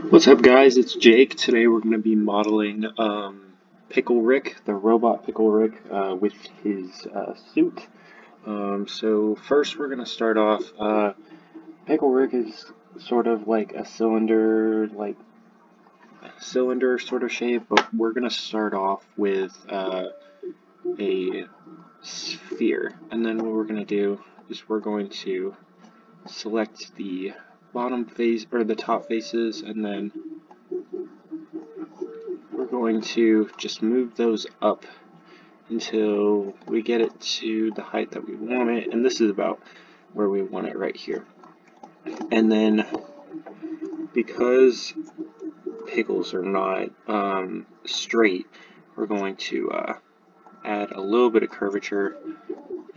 What's up, guys? It's Jake. Today we're going to be modeling Pickle Rick, the robot Pickle Rick, with his suit. So first we're going to start off. Pickle Rick is sort of like a cylinder sort of shape, but we're going to start off with a sphere. And then what we're going to do is we're going to select the bottom face or the top faces, and then we're going to just move those up until we get it to the height that we want it, and this is about where we want it right here. And then because pickles are not straight, we're going to add a little bit of curvature,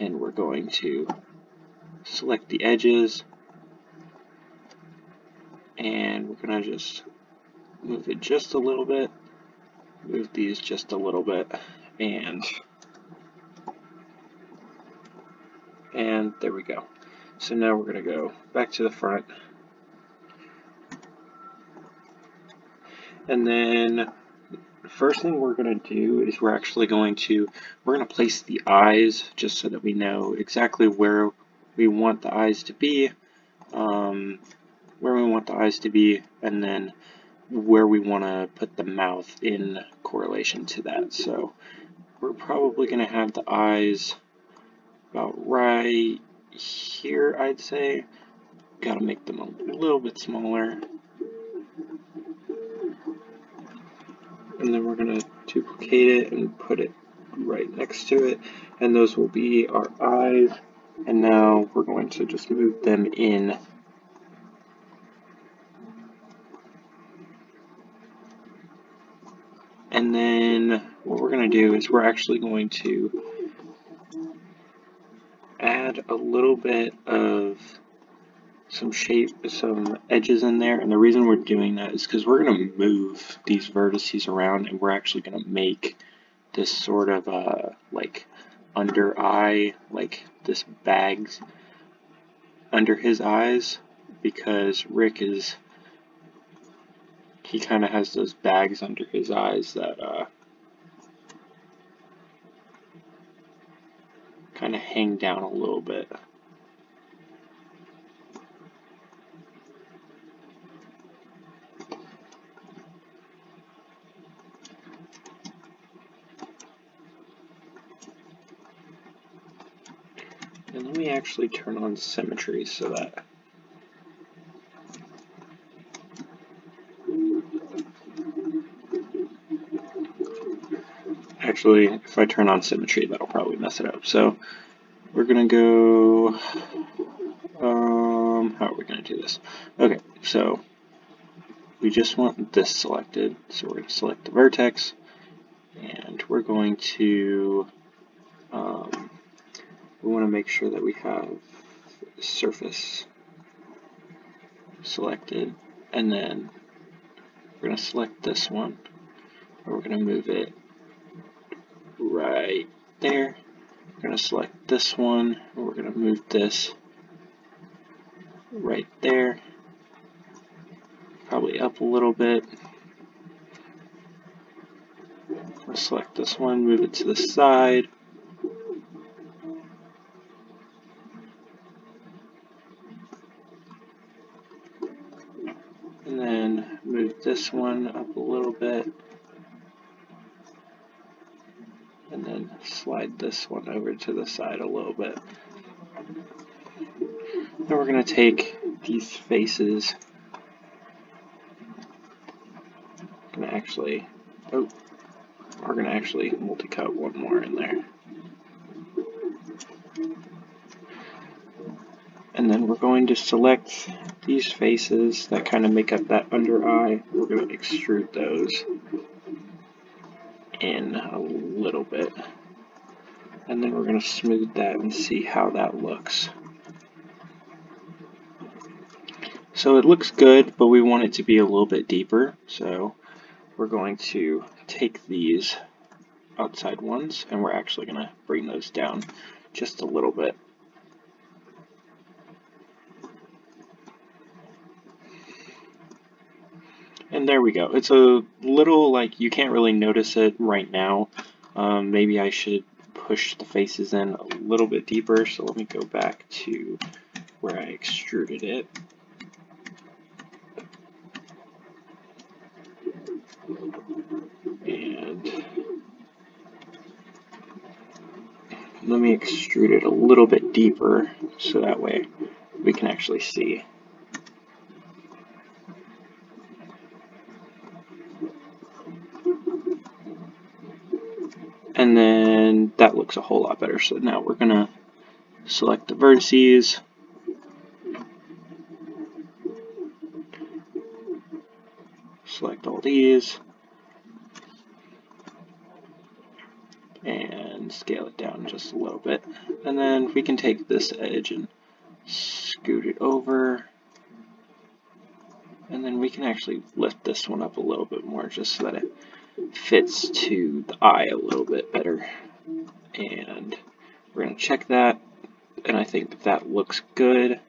and we're going to select the edges, and we're going to just move it just a little bit, move these just a little bit, and there we go. So now we're going to go back to the front, and then the first thing we're going to do is we're going to place the eyes just so that we know exactly where we want the eyes to be, and then where we want to put the mouth in correlation to that. So we're probably going to have the eyes about right here, I'd say. Got to make them a little bit smaller. And then we're going to duplicate it and put it right next to it. And those will be our eyes. And now we're going to just move them in. And then what we're going to do is we're actually going to add a little bit of some edges in there. And the reason we're doing that is because we're going to move these vertices around, and we're actually going to make this sort of like under eye, like this bags under his eyes, because Rick he kind of has those bags under his eyes that kind of hang down a little bit. And let me actually turn on symmetry so that actually, if I turn on symmetry, that'll probably mess it up. So we're gonna go, how are we gonna do this? Okay, so we just want this selected. So we're gonna select the vertex, and we're going to, we want to make sure that we have surface selected, and then we're going to select this one, and we're going to move it right there. We're going to select this one, and we're going to move this right there, probably up a little bit. We'll select this one, move it to the side. And then move this one up a little bit, and then slide this one over to the side a little bit. Then we're going to take these faces, we're going to actually multi-cut one more in there. And then we're going to select these faces that kind of make up that under eye. We're going to extrude those in a little bit. And then we're going to smooth that and see how that looks. So it looks good, but we want it to be a little bit deeper. So we're going to take these outside ones, and we're actually going to bring those down just a little bit. And there we go. It's a little, like, you can't really notice it right now. Maybe I should push the faces in a little bit deeper. So let me go back to where I extruded it. And let me extrude it a little bit deeper so that way we can actually see. And then that looks a whole lot better. So now we're going to select the vertices. Select all these. And scale it down just a little bit. And then we can take this edge and scoot it over. And then we can actually lift this one up a little bit more just so that it fits to the eye a little bit better. And we're going to check that, and I think that looks good. And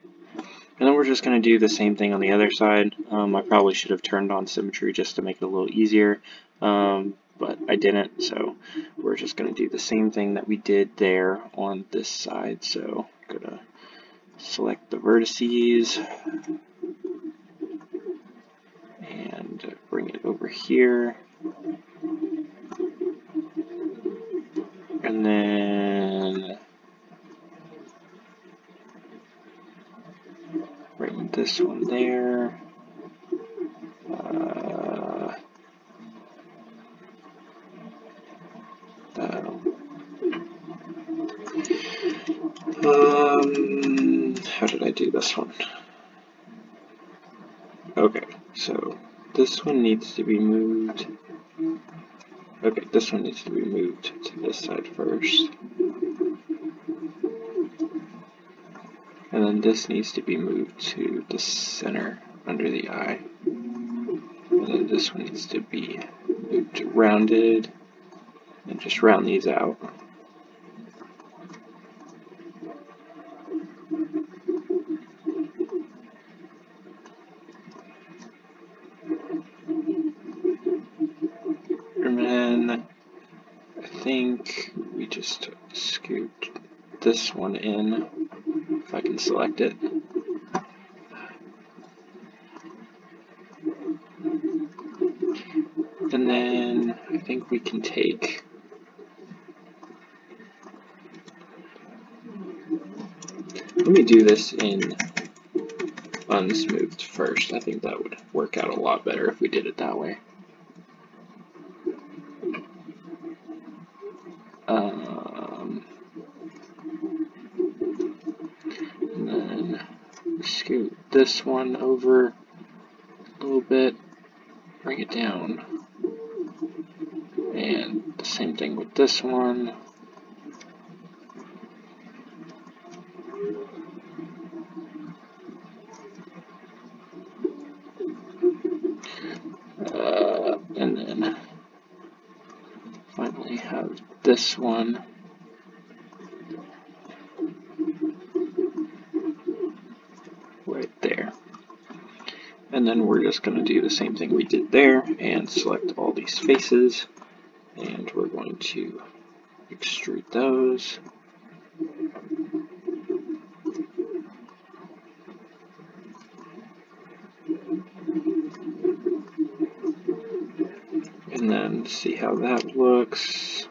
then we're just going to do the same thing on the other side. I probably should have turned on symmetry just to make it a little easier, but I didn't, so we're just going to do the same thing that we did there on this side. So I'm going to select the vertices and bring it over here. And then bring this one there. How did I do this one? Okay, so this one needs to be moved. Okay, this one needs to be moved to this side first. And then this needs to be moved to the center under the eye. And then this one needs to be moved rounded, and just round these out. And then I think we just scoot this one in, if I can select it. And then I think we can take let me do this in unsmoothed first. I think that would work out a lot better if we did it that way. And then scoot this one over a little bit, bring it down. And the same thing with this one. And then finally have this one. Right there. And then we're just going to do the same thing we did there and select all these faces. And we're going to extrude those. And then see how that looks.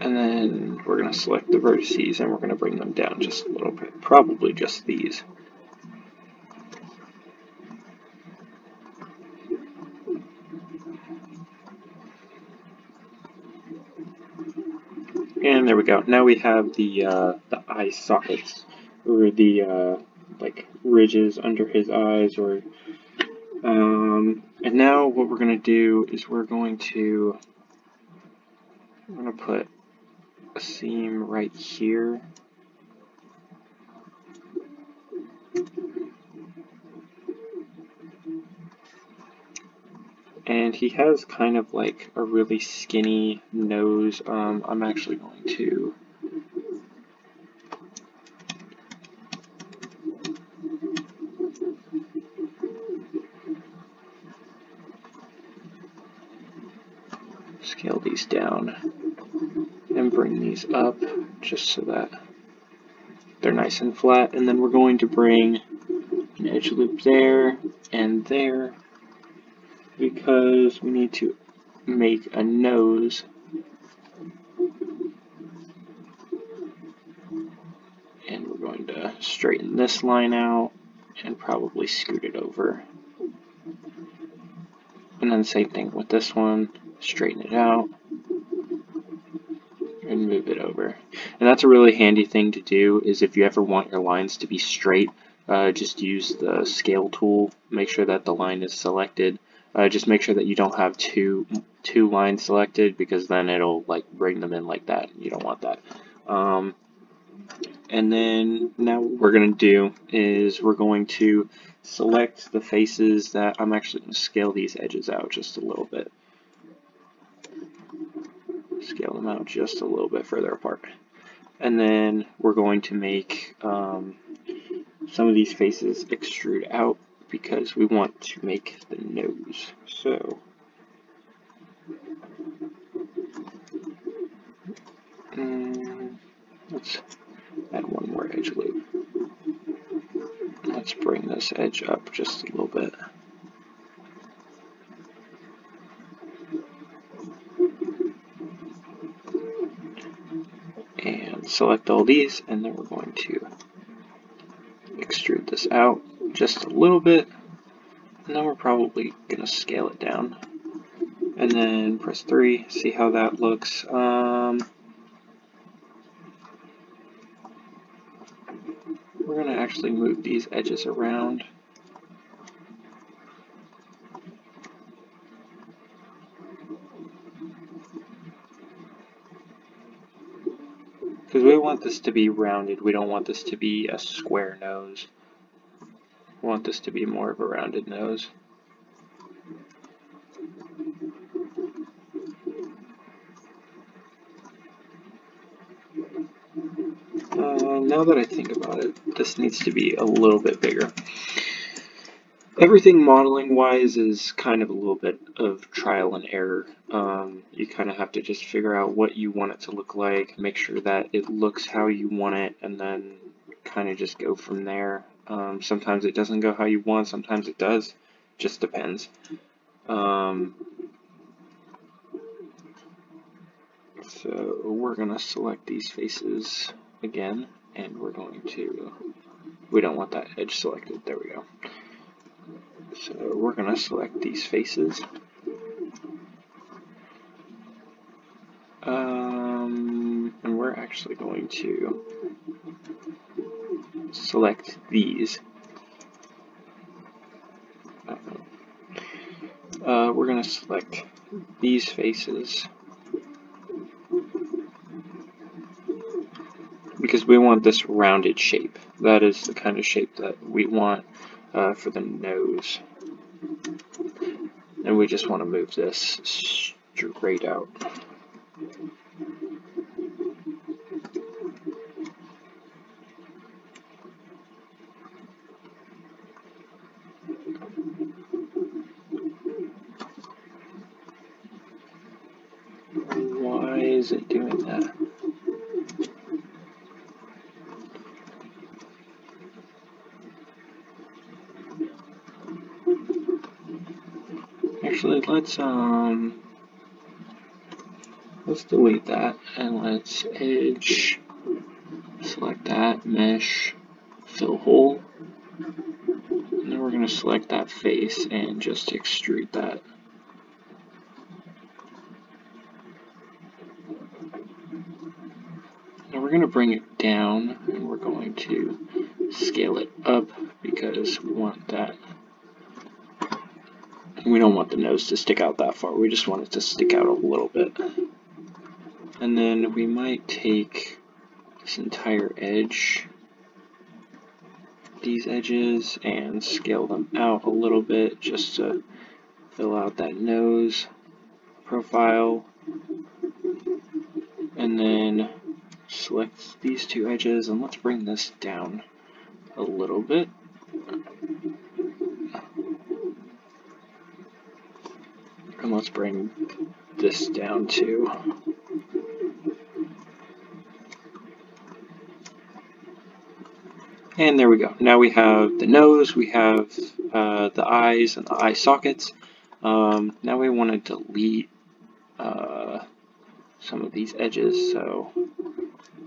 And then we're going to select the vertices and we're going to bring them down just a little bit, probably just these. And there we go. Now we have the eye sockets, or the like ridges under his eyes, or and now what we're going to do is we're going to put a seam right here. And he has kind of like a really skinny nose. I'm actually going to scale these down and bring these up just so that they're nice and flat. And then we're going to bring an edge loop there and there because we need to make a nose. And we're going to straighten this line out and probably scoot it over. And then same thing with this one, straighten it out and move it over. And that's a really handy thing to do, is if you ever want your lines to be straight, just use the scale tool, make sure that the line is selected. Just make sure that you don't have two lines selected, because then it'll like bring them in like that. You don't want that. And then now what we're going to do is we're going to select the faces that I'm actually going to scale these edges out just a little bit. Scale them out just a little bit further apart. And then we're going to make some of these faces extrude out because we want to make the nose. So let's add one more edge loop. Let's bring this edge up just a little bit. And select all these, and then we're going to extrude this out just a little bit, and then we're probably going to scale it down. And then press 3, see how that looks. We're going to actually move these edges around. Because we want this to be rounded, we don't want this to be a square nose. We want this to be more of a rounded nose. Now that I think about it, this needs to be a little bit bigger. Everything modeling wise is kind of a little bit of trial and error. You kind of have to just figure out what you want it to look like, make sure that it looks how you want it, and then kind of just go from there. Sometimes it doesn't go how you want, sometimes it does. Just depends. So we're going to select these faces again, and we're going to, we don't want that edge selected, there we go. So we're going to select these faces. And we're actually going to select these. We're going to select these faces because we want this rounded shape. That is the kind of shape that we want for the nose. And we just want to move this straight out. Why is it doing that? Actually, let's delete that and let's edge, select that, mesh, fill hole, and then we're going to select that face and just extrude that. Now we're going to bring it down and we're going to scale it up because we want that. We don't want the nose to stick out that far, we just want it to stick out a little bit. And then we might take this entire edge, these edges, and scale them out a little bit just to fill out that nose profile. And then select these two edges, and let's bring this down a little bit. And let's bring this down too. And there we go. Now we have the nose, we have the eyes and the eye sockets. Now we want to delete some of these edges, so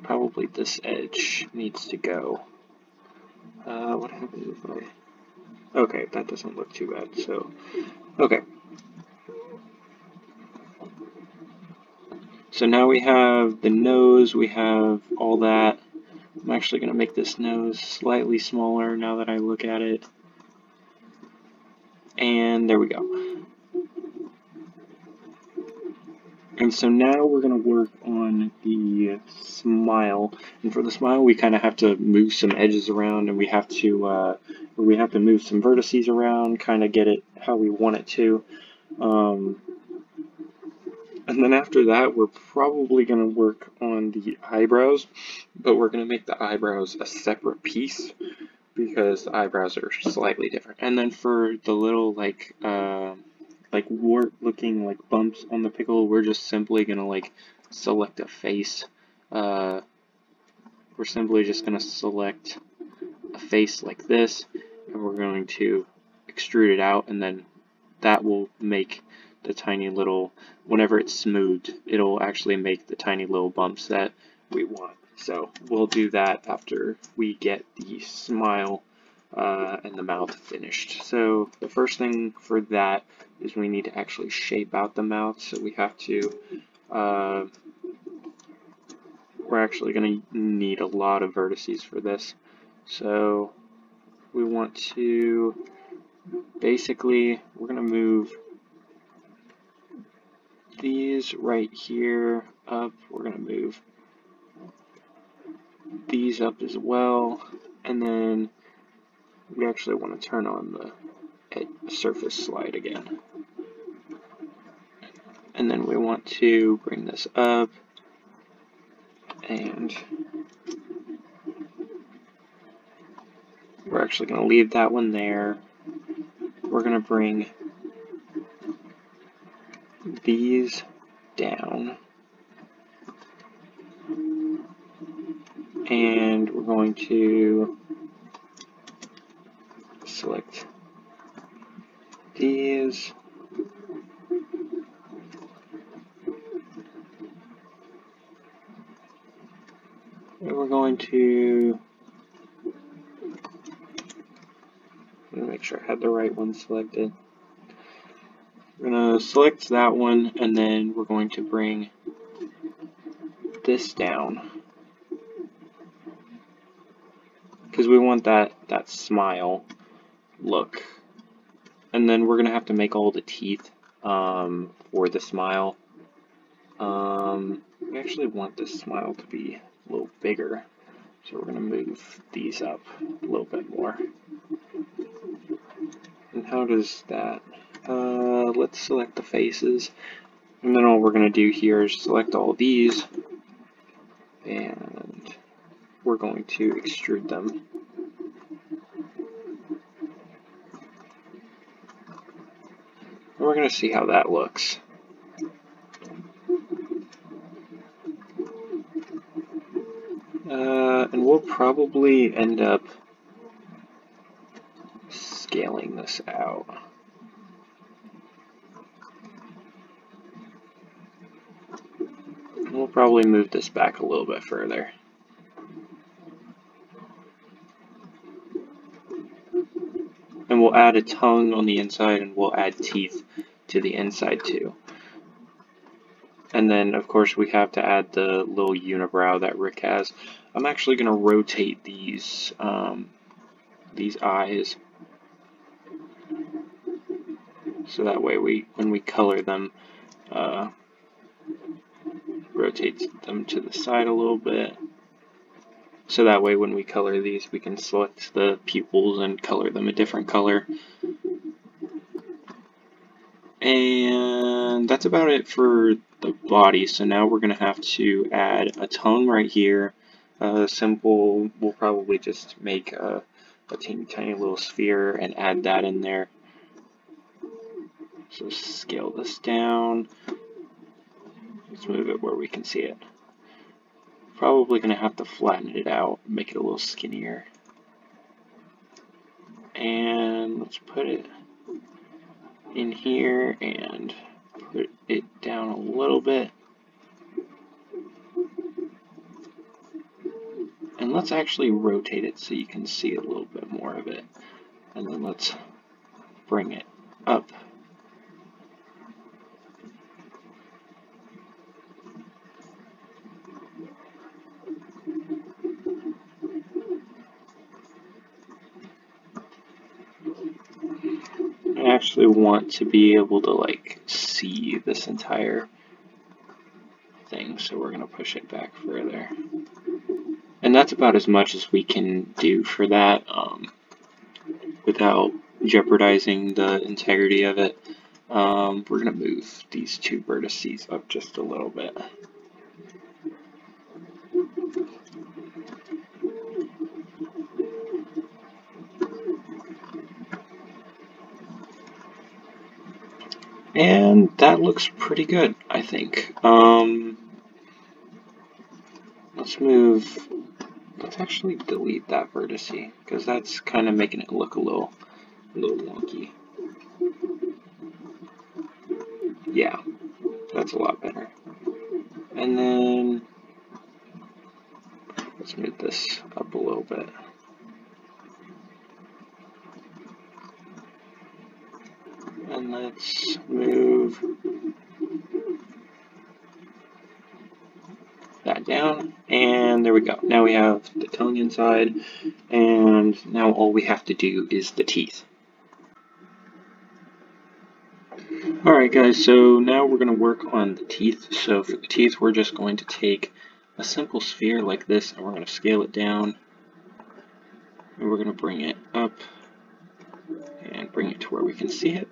probably this edge needs to go. What happens if I... Okay, that doesn't look too bad, so... Okay. So now we have the nose, we have all that. I'm actually going to make this nose slightly smaller now that I look at it. And there we go. And so now we're going to work on the smile. And for the smile, we kind of have to move some edges around, and we have to move some vertices around, kind of get it how we want it to. And then after that, we're probably going to work on the eyebrows, but we're going to make the eyebrows a separate piece because the eyebrows are slightly different. And then for the little like wart looking like bumps on the pickle, we're just simply going to like select a face. We're simply just going to select a face like this, and we're going to extrude it out, and then that will make the tiny little, whenever it's smoothed, it'll actually make the tiny little bumps that we want. So we'll do that after we get the smile and the mouth finished. So the first thing for that is we need to actually shape out the mouth. So we have to, we're actually going to need a lot of vertices for this. So we want to, basically, we're going to move these right here up. We're going to move these up as well, and then we actually want to turn on the surface slide again. And then we want to bring this up, and we're actually going to leave that one there. We're going to bring these down, and we're going to select these, and we're going to, let me make sure I had the right one selected. We're going to select that one, and then we're going to bring this down, because we want that smile look. And then we're going to have to make all the teeth for the smile. We actually want this smile to be a little bigger, so we're going to move these up a little bit more. And how does that? Let's select the faces, and then all we're going to do here is select all these, and we're going to extrude them. And we're going to see how that looks. And we'll probably end up scaling this out. We'll probably move this back a little bit further. And we'll add a tongue on the inside, and we'll add teeth to the inside too. And then, of course, we have to add the little unibrow that Rick has. I'm actually going to rotate these eyes, so that way when we color them, rotate them to the side a little bit. So that way when we color these, we can select the pupils and color them a different color. And that's about it for the body. So now we're going to have to add a tongue right here. Simple, we'll probably just make a teeny tiny little sphere and add that in there. So scale this down. Let's move it where we can see it. Probably going to have to flatten it out, make it a little skinnier. And let's put it in here and put it down a little bit. And let's actually rotate it so you can see a little bit more of it. And then let's bring it up. I actually want to be able to like see this entire thing, so we're going to push it back further. And that's about as much as we can do for that without jeopardizing the integrity of it. We're going to move these two vertices up just a little bit. And that looks pretty good, I think. Let's actually delete that vertice, because that's kind of making it look a little wonky. Yeah, that's a lot better. And then let's move this up a little bit. And let's move that down, and there we go. Now we have the tongue inside, and now all we have to do is the teeth. Alright guys, so now we're going to work on the teeth. So for the teeth, we're just going to take a simple sphere like this, and we're going to scale it down, and we're going to bring it up, and bring it to where we can see it.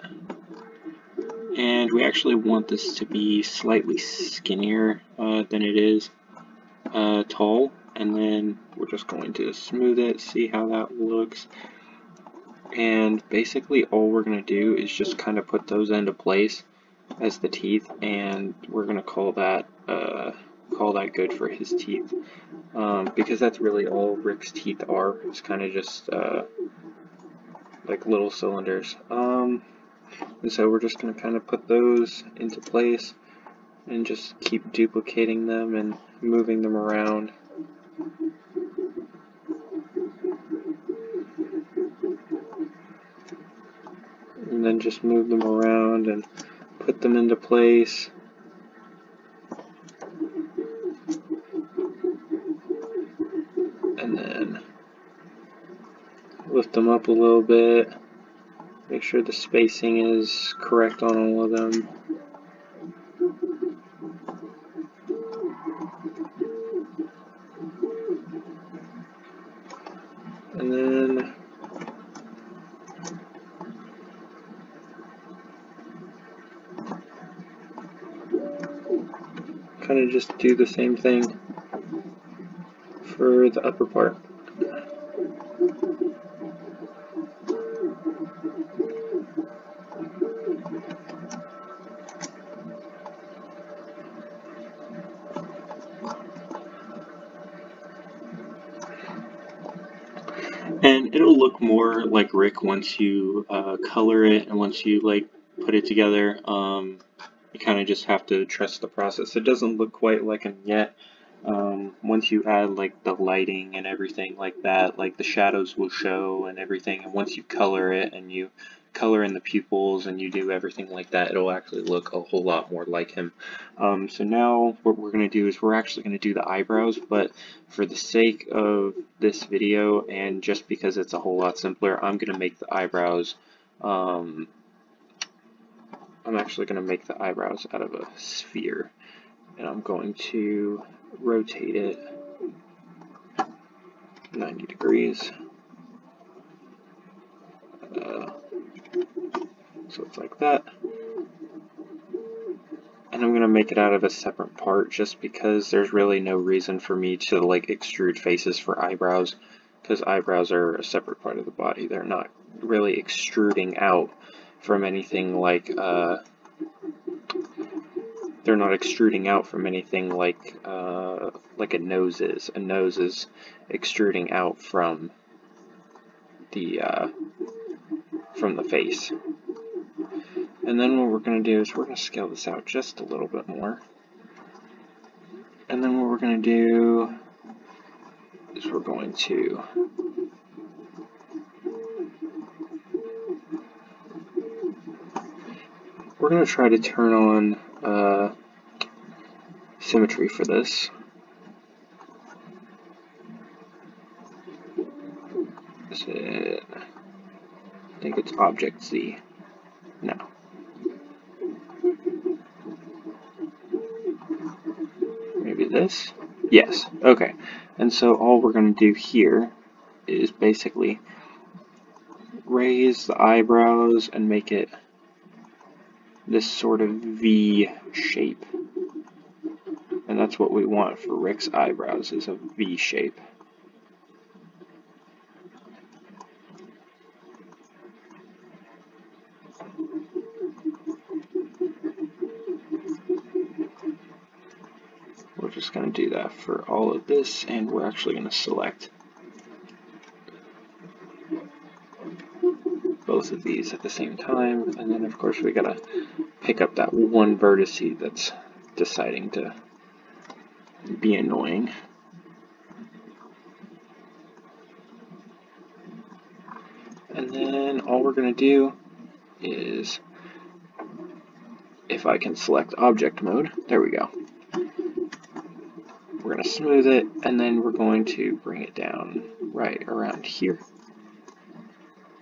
And we actually want this to be slightly skinnier than it is tall, and then we're just going to smooth it, see how that looks. And basically all we're going to do is just kind of put those into place as the teeth, and we're going to call that good for his teeth, because that's really all Rick's teeth are. It's kind of just like little cylinders. And so we're just going to kind of put those into place and just keep duplicating them and moving them around. And then just move them around and put them into place. And then lift them up a little bit. Make sure the spacing is correct on all of them. And then kind of just do the same thing for the upper part. And it'll look more like Rick once you color it and once you like put it together. You kind of just have to trust the process. It doesn't look quite like him yet. Once you add like the lighting and everything like that, like the shadows will show and everything, and once you color it and you color in the pupils and you do everything like that, it'll actually look a whole lot more like him. So now what we're going to do is we're actually going to do the eyebrows, but for the sake of this video and just because it's a whole lot simpler, I'm going to make the eyebrows I'm actually going to make the eyebrows out of a sphere, and I'm going to rotate it 90 degrees. So it's like that. And I'm going to make it out of a separate part just because there's really no reason for me to like extrude faces for eyebrows, because eyebrows are a separate part of the body. They're not really extruding out from anything like they're they're not extruding out from anything like a nose is. A nose is extruding out from the face. And then what we're going to do is we're going to scale this out just a little bit more. And then what we're going to do is we're going to try to turn on symmetry for this. Is it? I think it's Object Z. No. Maybe this? Yes. Okay. And so all we're going to do here is basically raise the eyebrows and make it this sort of V shape. And that's what we want for Rick's eyebrows, is a V shape. We're just going to do that for all of this, and we're actually going to select both of these at the same time, and then of course we gotta pick up that one vertice that's deciding to be annoying. And then all we're gonna do is, if I can select object mode, there we go. We're gonna smooth it, and then we're going to bring it down right around here.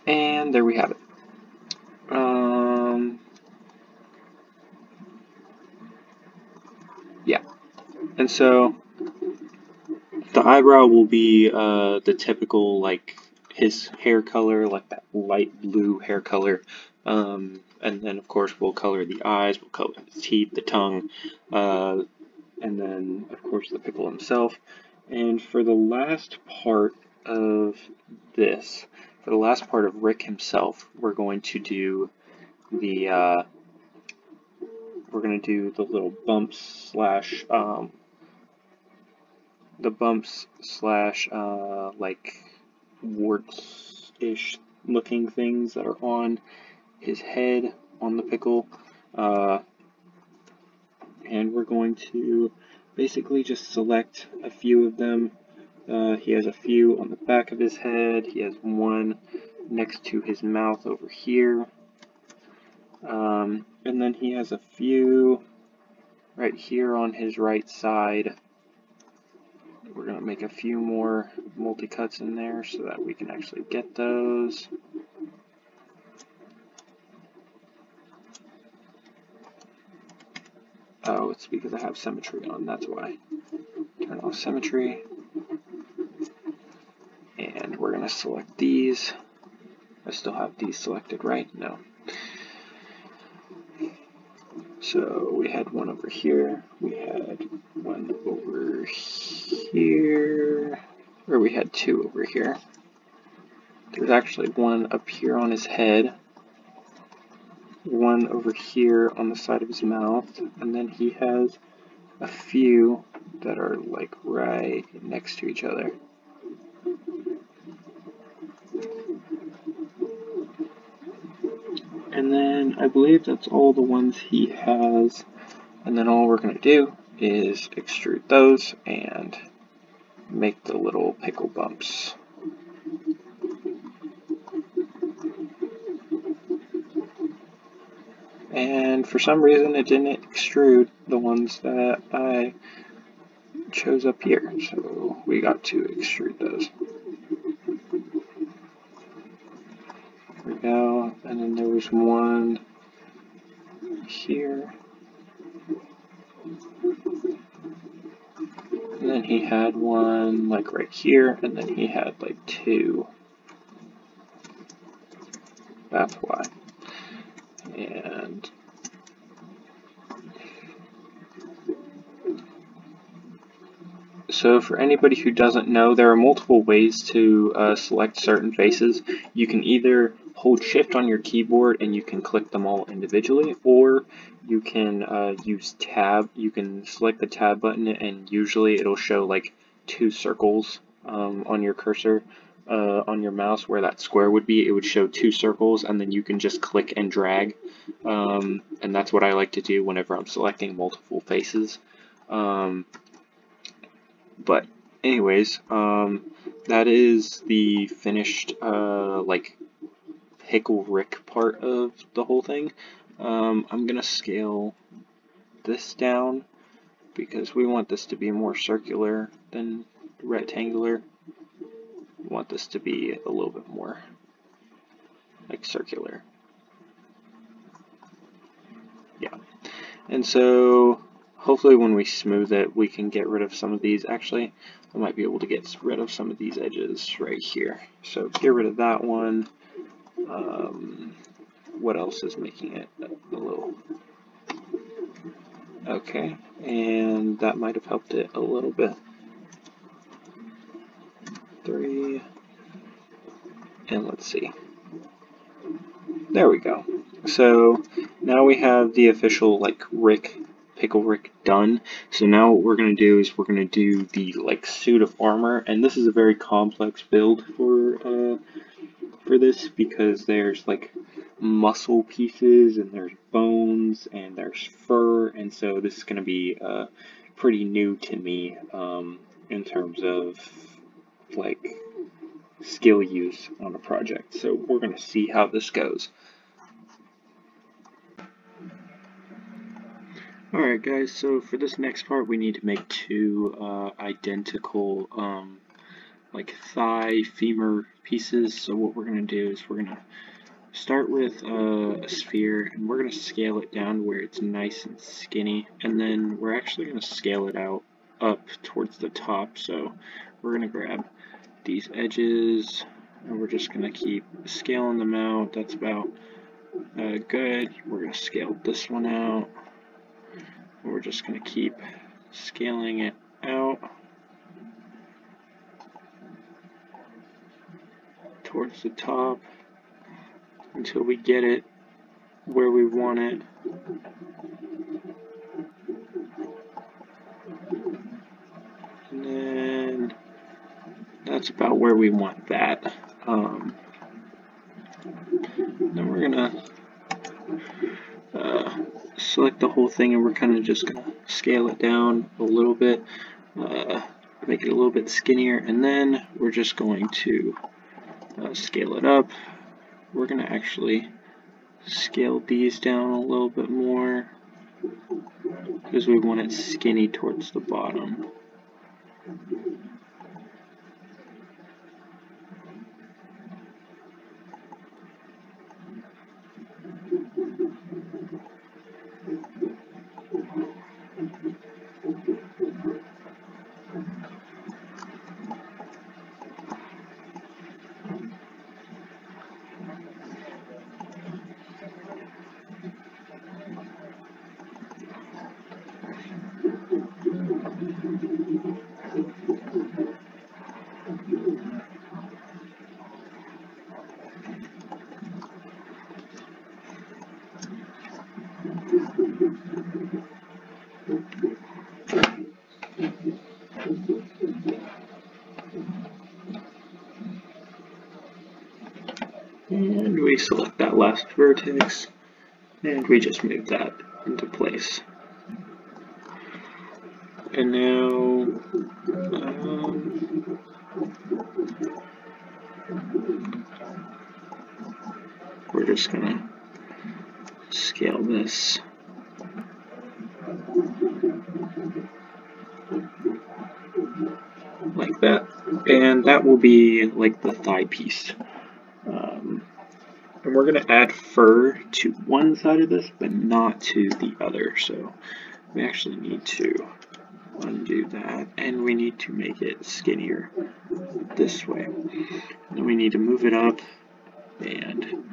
And there we have it. Yeah. And so the eyebrow will be the typical, like, his hair color, like that light blue hair color. And then of course we'll color the eyes, we'll color the teeth, the tongue, and then of course the pickle himself. And for the last part of this, for the last part of Rick himself, we're going to do the little bumps slash like warts-ish looking things that are on his head, on the pickle, and we're going to basically just select a few of them. He has a few on the back of his head, he has one next to his mouth over here, and then he has a few right here on his right side. We're going to make a few more multi-cuts in there so that we can actually get those. Oh, it's because I have symmetry on, that's why. Turn off symmetry. And we're going to select these. I still have these selected, right? No. So we had one over here, we had one over here, or we had two over here. There's actually one up here on his head, one over here on the side of his mouth, and then he has a few that are like right next to each other. And then I believe that's all the ones he has, and then all we're going to do is extrude those and make the little pickle bumps. And for some reason it didn't extrude the ones that I chose up here, so we got to extrude those. There we go, and then there was one here, and then he had one like right here, and then he had like two. That's why. And so for anybody who doesn't know, there are multiple ways to select certain faces. You can either hold shift on your keyboard and you can click them all individually, or you can use tab. You can select the tab button and usually it'll show like 2 circles on your cursor. On your mouse where that square would be, it would show 2 circles, and then you can just click and drag, and that's what I like to do whenever I'm selecting multiple faces. But anyways, that is the finished like Pickle Rick part of the whole thing. I'm gonna scale this down because we want this to be more circular than rectangular. We want this to be a little bit more like circular. Yeah. And so hopefully when we smooth it, we can get rid of some of these. Actually, I might be able to get rid of some of these edges right here. So get rid of that one. What else is making it a little... Okay, and that might have helped it a little bit. 3, and let's see. There we go. So now we have the official like Pickle Rick done. So now what we're going to do is we're going to do the like suit of armor, and this is a very complex build for this because there's like muscle pieces and there's bones and there's fur, and so this is going to be pretty new to me in terms of like skill use on a project. So we're going to see how this goes. Alright guys, so for this next part we need to make 2 identical like thigh femur pieces. So what we're going to do is we're going to start with a sphere, and we're going to scale it down where it's nice and skinny, and then we're actually going to scale it out up towards the top. So we're going to grab these edges and we're just going to keep scaling them out. That's about good. We're going to scale this one out. We're just going to keep scaling it out towards the top until we get it where we want it. And then that's about where we want that. Then we're going to select the whole thing, and we're kind of just going to scale it down a little bit, make it a little bit skinnier, and then we're just going to scale it up. We're going to actually scale these down a little bit more because we want it skinny towards the bottom. And we select that last vertex, and we just move that into place. And now, we're just gonna scale this like that, and that will be like the thigh piece. And we're going to add fur to one side of this, but not to the other. So we actually need to undo that, and we need to make it skinnier this way. Then we need to move it up and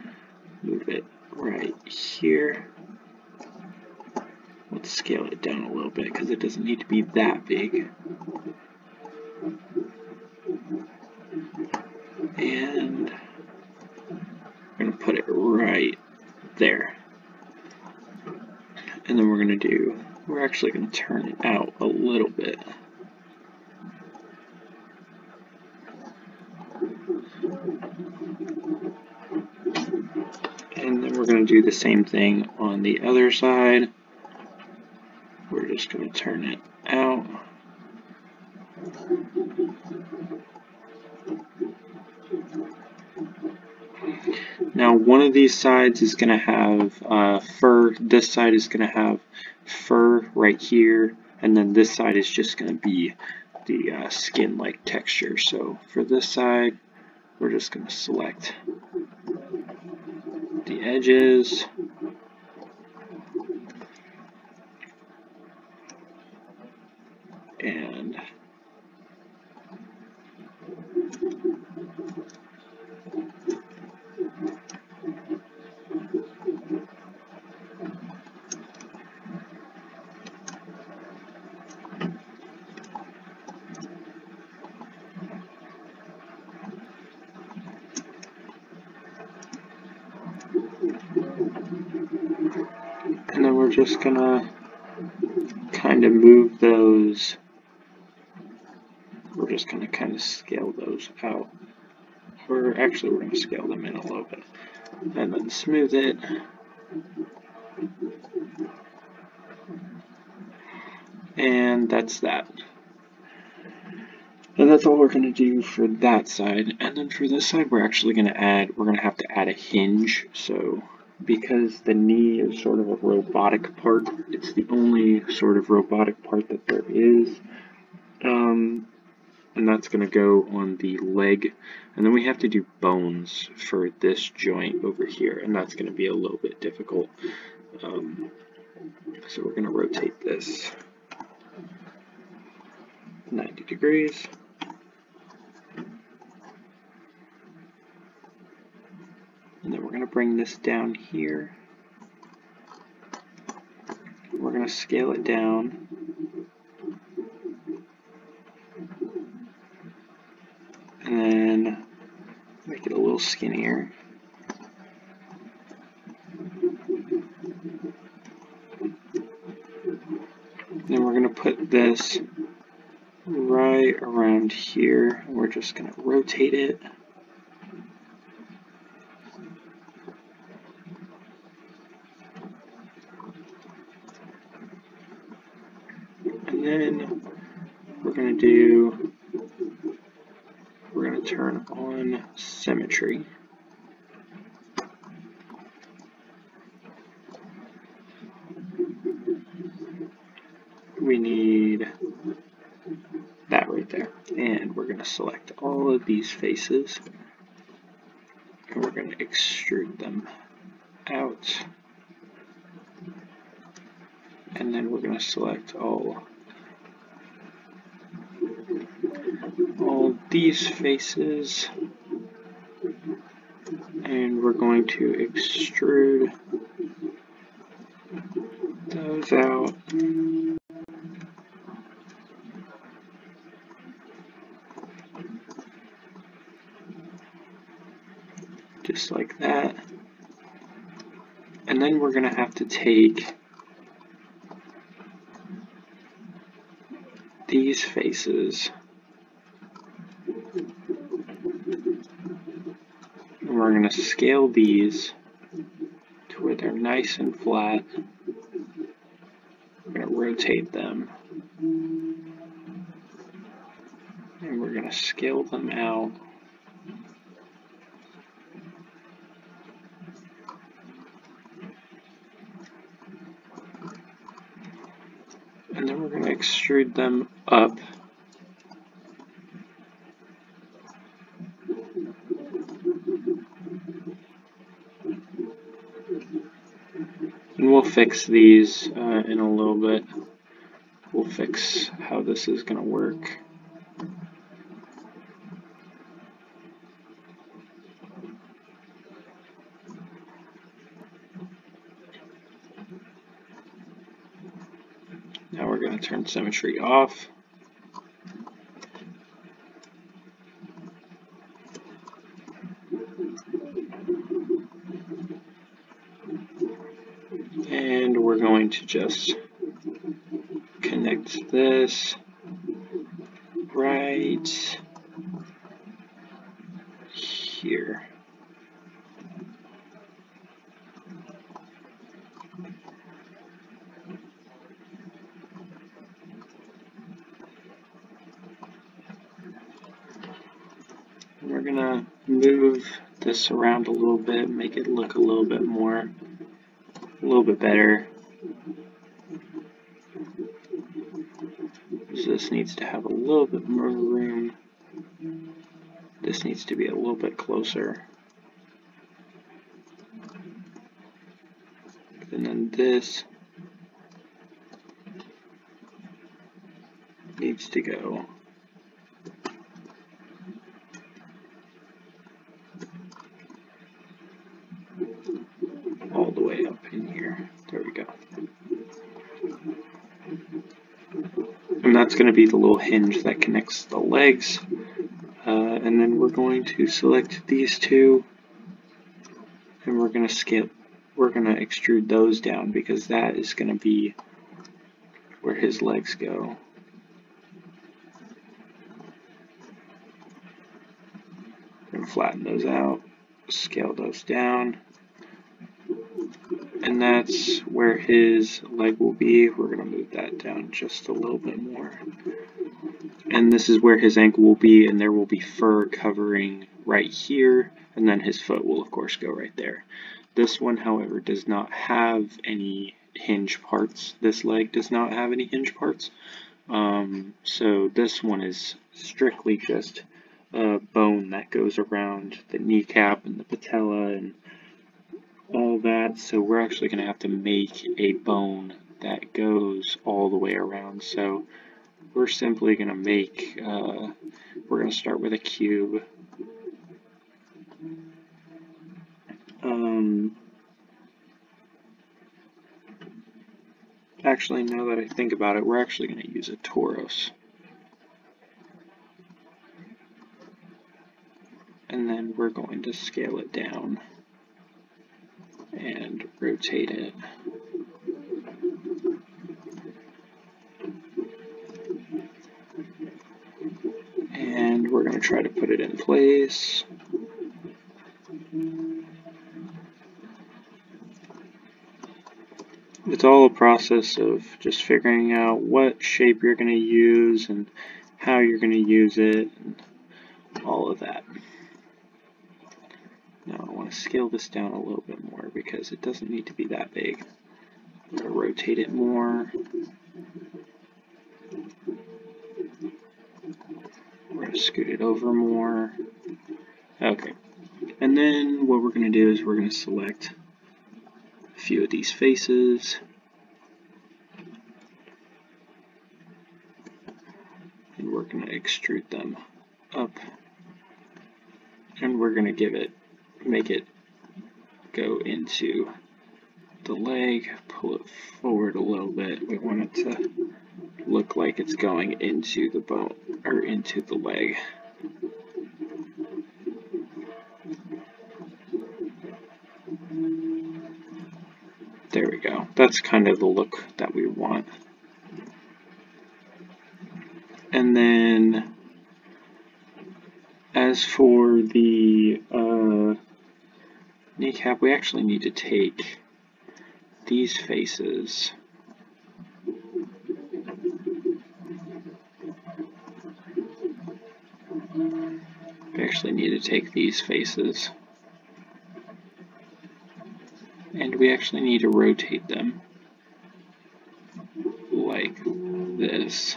move it right here. Let's scale it down a little bit because it doesn't need to be that big. And we're going to there. And then we're actually going to turn it out a little bit. And then we're going to do the same thing on the other side. We're just going to turn it out. Now one of these sides is going to have fur, this side is going to have fur right here, and then this side is just going to be the skin-like texture. So for this side, we're just going to select the edges. And then we're just gonna kind of move those. We're just gonna kind of scale those out. We're gonna scale them in a little bit. And then smooth it. And that's that. And that's all we're going to do for that side. And then for this side, we're going to have to add a hinge. So because the knee is sort of a robotic part, it's the only sort of robotic part that there is. And that's going to go on the leg. And then we have to do bones for this joint over here. And that's going to be a little bit difficult. So we're going to rotate this 90 degrees. And then we're going to bring this down here. We're going to scale it down. And then make it a little skinnier. Then we're going to put this right around here. We're just going to rotate it. And then we're going to turn on symmetry. We need that right there. And we're going to select all of these faces. And we're going to extrude them out. And then we're going to select all these faces. And we're going to extrude those out. Just like that. And then we're going to have to take these faces and we're going to scale these to where they're nice and flat. We're going to rotate them and we're going to scale them out. And then we're going to extrude them up. And we'll fix these in a little bit. We'll fix how this is going to work. Now we're going to turn symmetry off. we're going to just connect this right here. We're gonna move this around a little bit, make it look a little bit better. So this needs to have a little bit more room. This needs to be a little bit closer. And then this needs to go all the way up in here. There we go. And that's going to be the little hinge that connects the legs. And then we're going to select these two, and we're going to extrude those down because that is going to be where his legs go. We're going to flatten those out, scale those down, and that's where his leg will be. We're going to move that down just a little bit more. And this is where his ankle will be, and there will be fur covering right here, and then his foot will of course go right there. This one, however, does not have any hinge parts. This leg does not have any hinge parts. So this one is strictly just a bone that goes around the kneecap and the patella and all that. So we're actually going to have to make a bone that goes all the way around. So we're simply going to make, we're going to start with a cube. Actually, now that I think about it, we're actually going to use a torus. And then we're going to scale it down and rotate it. And we're going to try to put it in place. It's all a process of just figuring out what shape you're going to use and how you're going to use it and all of that. Now I want to scale this down a little bit more because it doesn't need to be that big. I'm going to rotate it more. We're going to scoot it over more. Okay. And then what we're going to do is we're going to select a few of these faces. And we're going to extrude them up. And we're going to make it go into the leg, pull it forward a little bit. We want it to look like it's going into the bone, or into the leg. There we go. That's kind of the look that we want. And then as for the kneecap, we actually need to take these faces and we actually need to rotate them like this.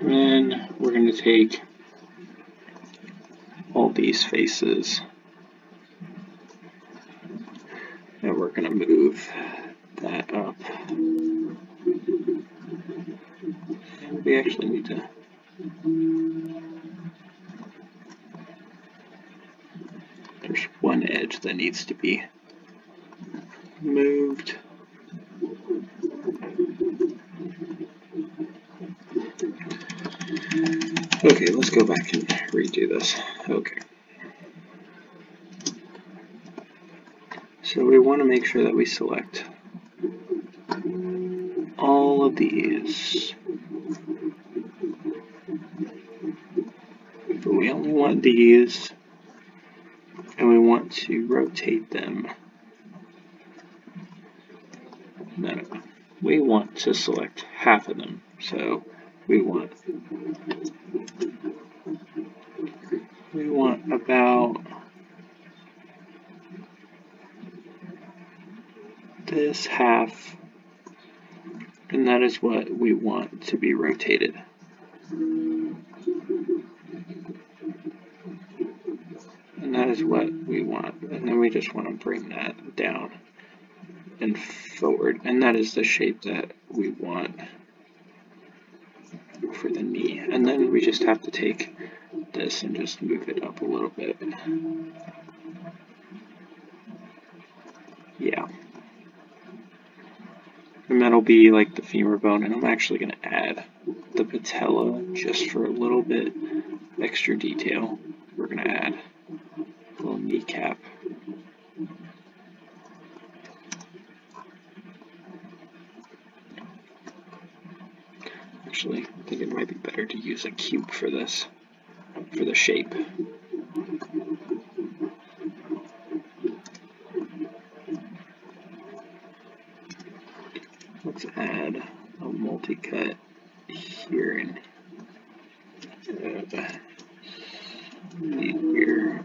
And then we're going to take all these faces and we're going to move that up. And we actually need to edge that needs to be moved. Okay, let's go back and redo this. Okay. So we want to make sure that we select all of these. But we only want these, and we want to rotate them. No, we want to select half of them. So we want about this half, and that is what we want to be rotated. And that is what we want. And then we just want to bring that down and forward. And that is the shape that we want for the knee. And then we just have to take this and just move it up a little bit. Yeah. And that'll be like the femur bone, and I'm actually going to add the patella just for a little bit extra detail. We're going to add a little kneecap. Actually, I think it might be better to use a cube for this, for the shape. Let's add a multi-cut here and here.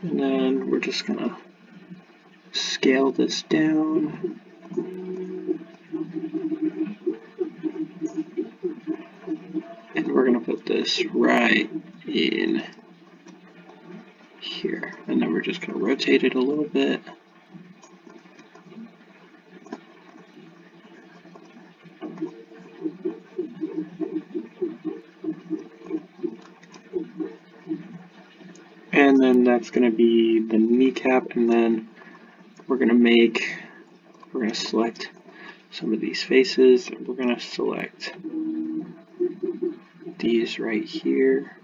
And then we're just gonna scale this down. And we're gonna put this right in here. And then we're just gonna rotate it a little bit. And then that's going to be the kneecap, and then we're going to select some of these faces, and we're going to select these right here.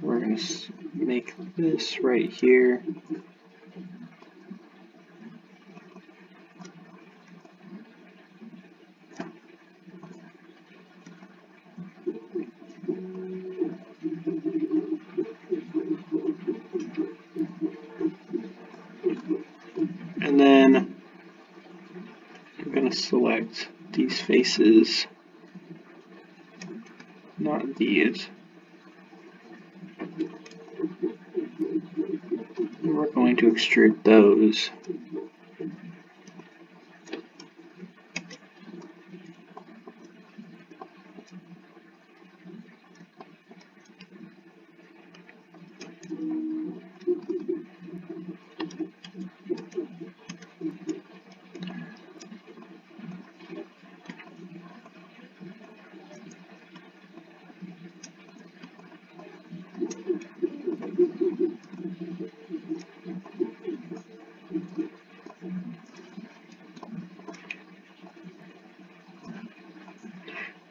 We're going to make this right here. And then I'm going to select these faces, not these. And we're going to extrude those.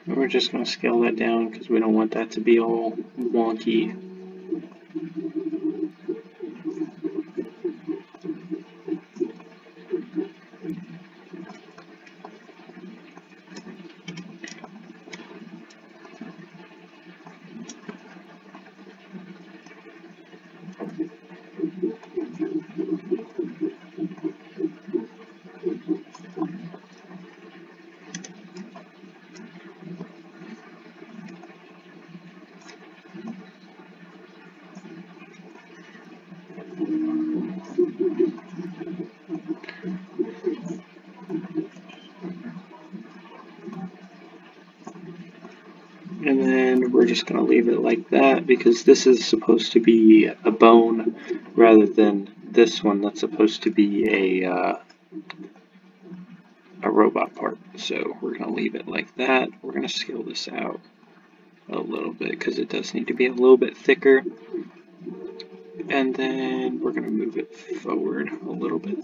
And we're just going to scale that down because we don't want that to be all wonky. And then we're just going to leave it like that because this is supposed to be a bone rather than this one that's supposed to be a robot part. So we're going to leave it like that. We're going to scale this out a little bit because it does need to be a little bit thicker. And then we're going to move it forward a little bit.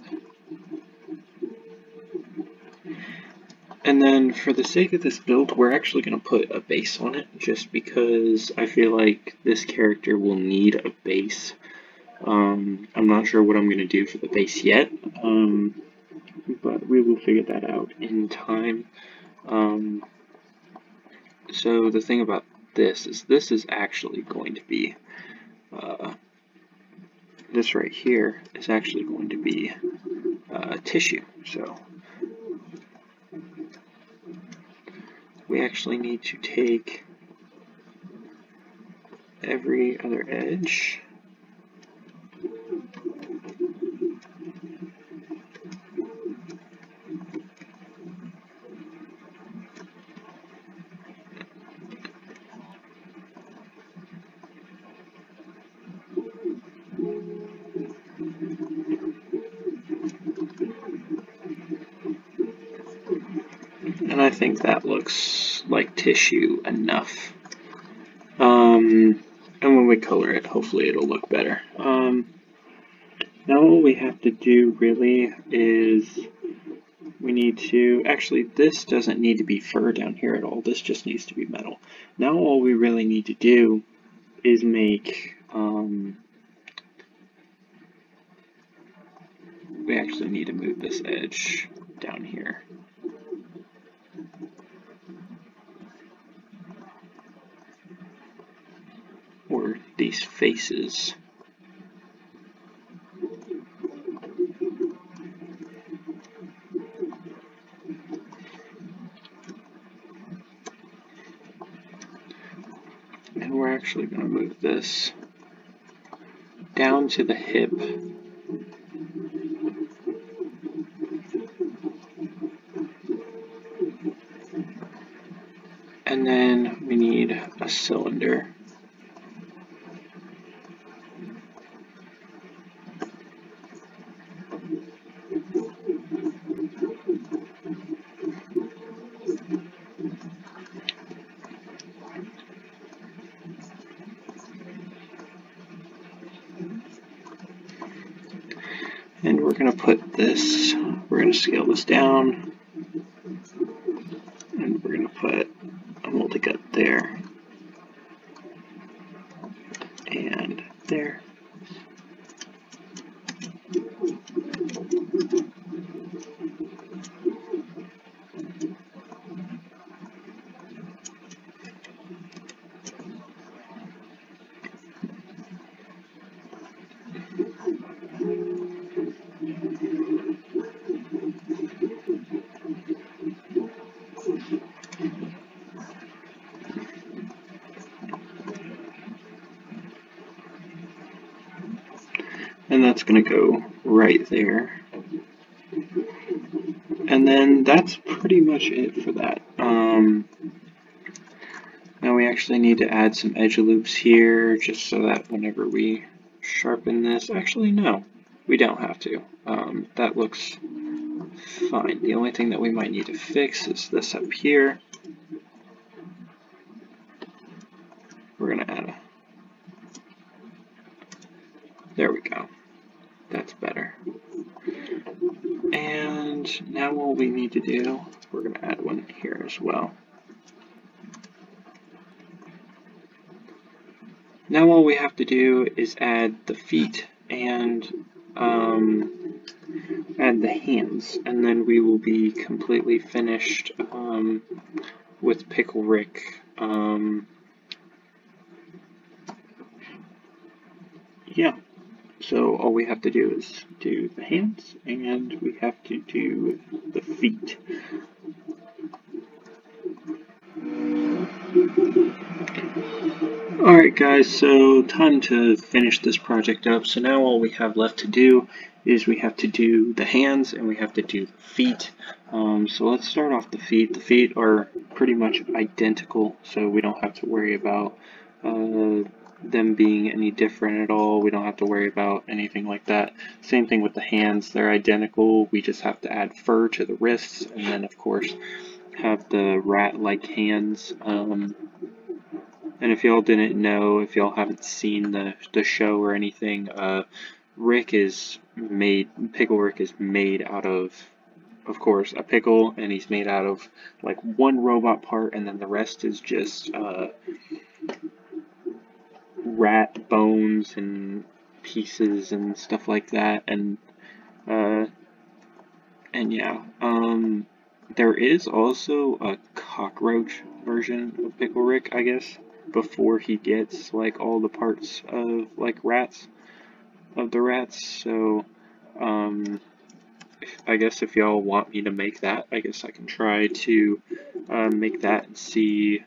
And then for the sake of this build, we're actually going to put a base on it just because I feel like this character will need a base. I'm not sure what I'm going to do for the base yet, but we will figure that out in time. So the thing about this is actually going to be, this right here is actually going to be tissue. So we actually need to take every other edge and I think that looks like tissue enough. And when we color it, hopefully it'll look better. Now all we have to do really is we need to, actually this doesn't need to be fur down here at all, this just needs to be metal. Now all we really need to do is make, we actually need to move this edge down here. Or these faces. And we're actually going to move this down to the hip. And then we need a cylinder. And we're going to put this, we're going to scale this down, and we're going to put a multi-cut there, and there. And that's going to go right there. And then that's pretty much it for that. Now we actually need to add some edge loops here, just so that whenever we sharpen this, actually no, we don't have to. That looks fine. The only thing that we might need to fix is this up here. We're going to add a, there we go. That's better. And now all we need to do, we're going to add one here as well. Now all we have to do is add the feet and add the hands, and then we will be completely finished with Pickle Rick. Yeah, so all we have to do is do the hands, and we have to do the feet. Alright guys, so time to finish this project up. So now all we have left to do is we have to do the hands and we have to do the feet. So let's start off the feet. The feet are pretty much identical, so we don't have to worry about them being any different at all. We don't have to worry about anything like that. Same thing with the hands, they're identical. We just have to add fur to the wrists, and then of course have the rat-like hands. And if y'all didn't know, if y'all haven't seen the show or anything, Pickle Rick is made out of course, a pickle, and he's made out of like one robot part, and then the rest is just rat bones and pieces and stuff like that, and yeah, there is also a cockroach version of Pickle Rick, I guess, before he gets like all the parts of like the rats. So, I guess if y'all want me to make that, I guess I can try to make that and see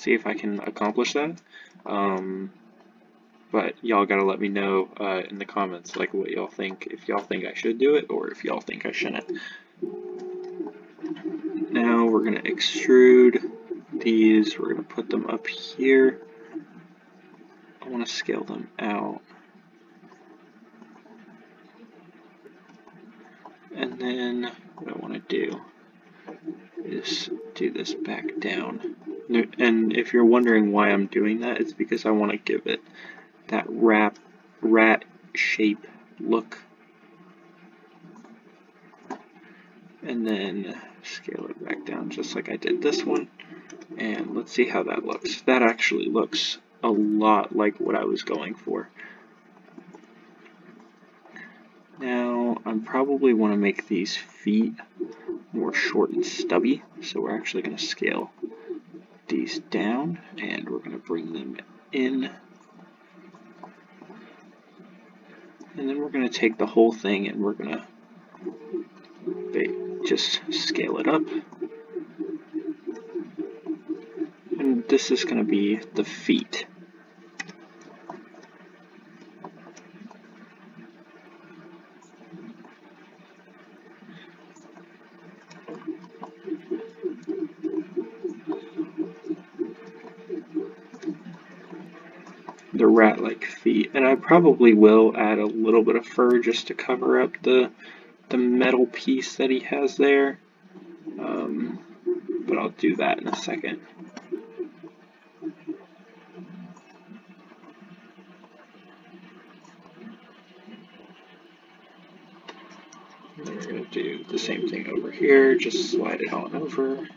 if I can accomplish that. But y'all gotta let me know in the comments like what y'all think, if y'all think I should do it or if y'all think I shouldn't. Now we're gonna extrude these, we're gonna put them up here. I want to scale them out. And then what I want to do is do this back down. And if you're wondering why I'm doing that, it's because I want to give it that rat shape look. And then scale it back down just like I did this one. And let's see how that looks. That actually looks a lot like what I was going for. Now, I probably want to make these feet more short and stubby, so we're actually going to scale these down, and we're going to bring them in. And then we're going to take the whole thing and we're going to just scale it up. And this is going to be the feet. The rat-like feet, and I probably will add a little bit of fur just to cover up the metal piece that he has there, but I'll do that in a second. And then we're going to do the same thing over here, just slide it on over.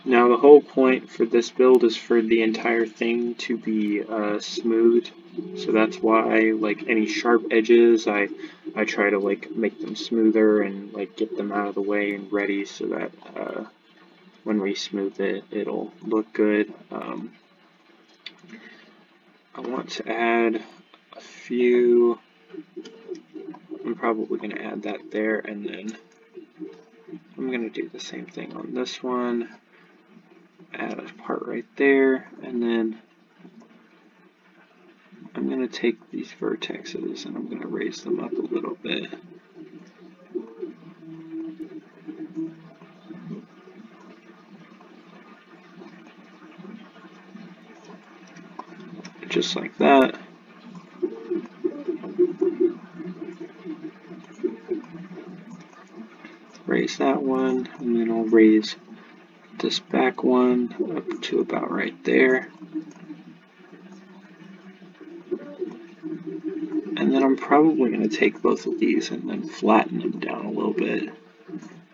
Now the whole point for this build is for the entire thing to be smooth, so that's why like any sharp edges I try to like make them smoother and like get them out of the way and ready so that when we smooth it, it'll look good. I want to add a few. I'm probably going to add that there, and then I'm going to do the same thing on this one. Add a part right there, and then I'm going to take these vertexes and I'm going to raise them up a little bit. Just like that. Raise that one, and then I'll raise this back one up to about right there. And then I'm probably going to take both of these and then flatten them down a little bit,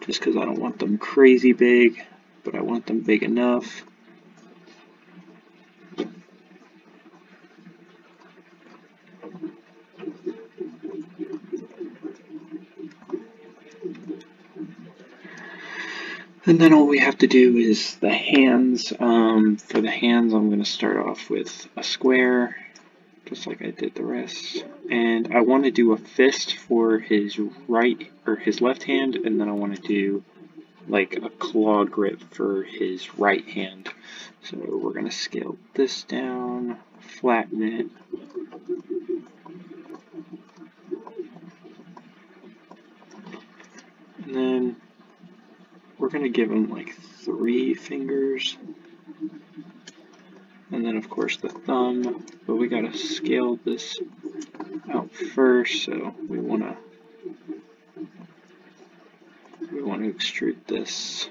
just because I don't want them crazy big, but I want them big enough. And then all we have to do is the hands. For the hands, I'm going to start off with a square, just like I did the rest. And I want to do a fist for his right or his left hand, and then I want to do like a claw grip for his right hand. So we're going to scale this down, flatten it. And then we're going to give him like 3 fingers. And then of course the thumb, but we got to scale this out first, so we want to extrude this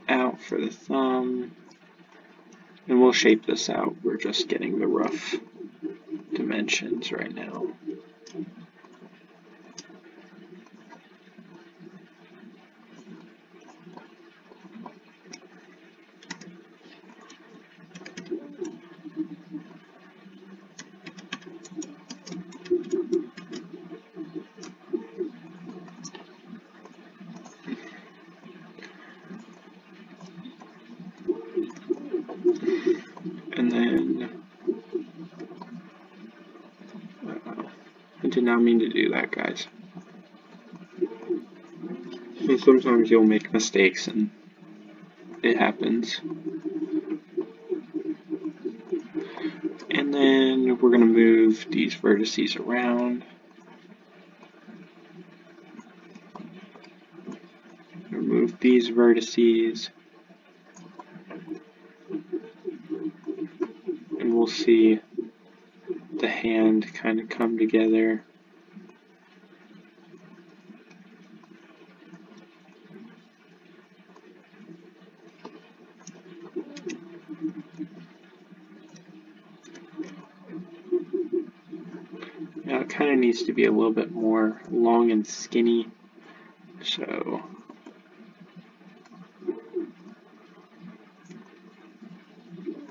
out for the thumb, and we'll shape this out. We're just getting the rough dimensions right now. And then, I did not mean to do that, guys. And sometimes you'll make mistakes and it happens. And then we're going to move these vertices around. Remove these vertices. And we'll see the hand kind of come together. Now it kind of needs to be a little bit more long and skinny. So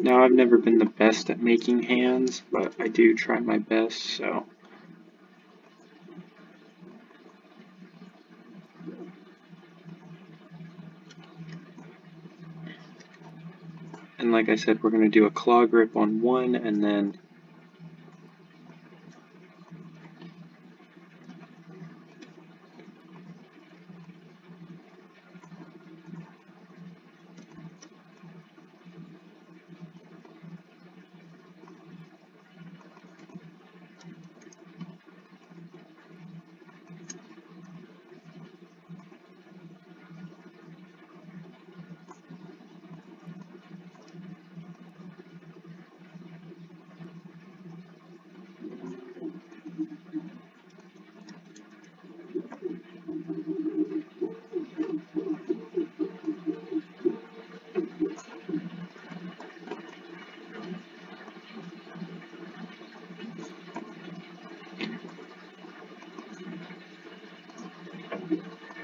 now I've never been the best at making hands, but I do try my best, so. And like I said, we're going to do a claw grip on one, and then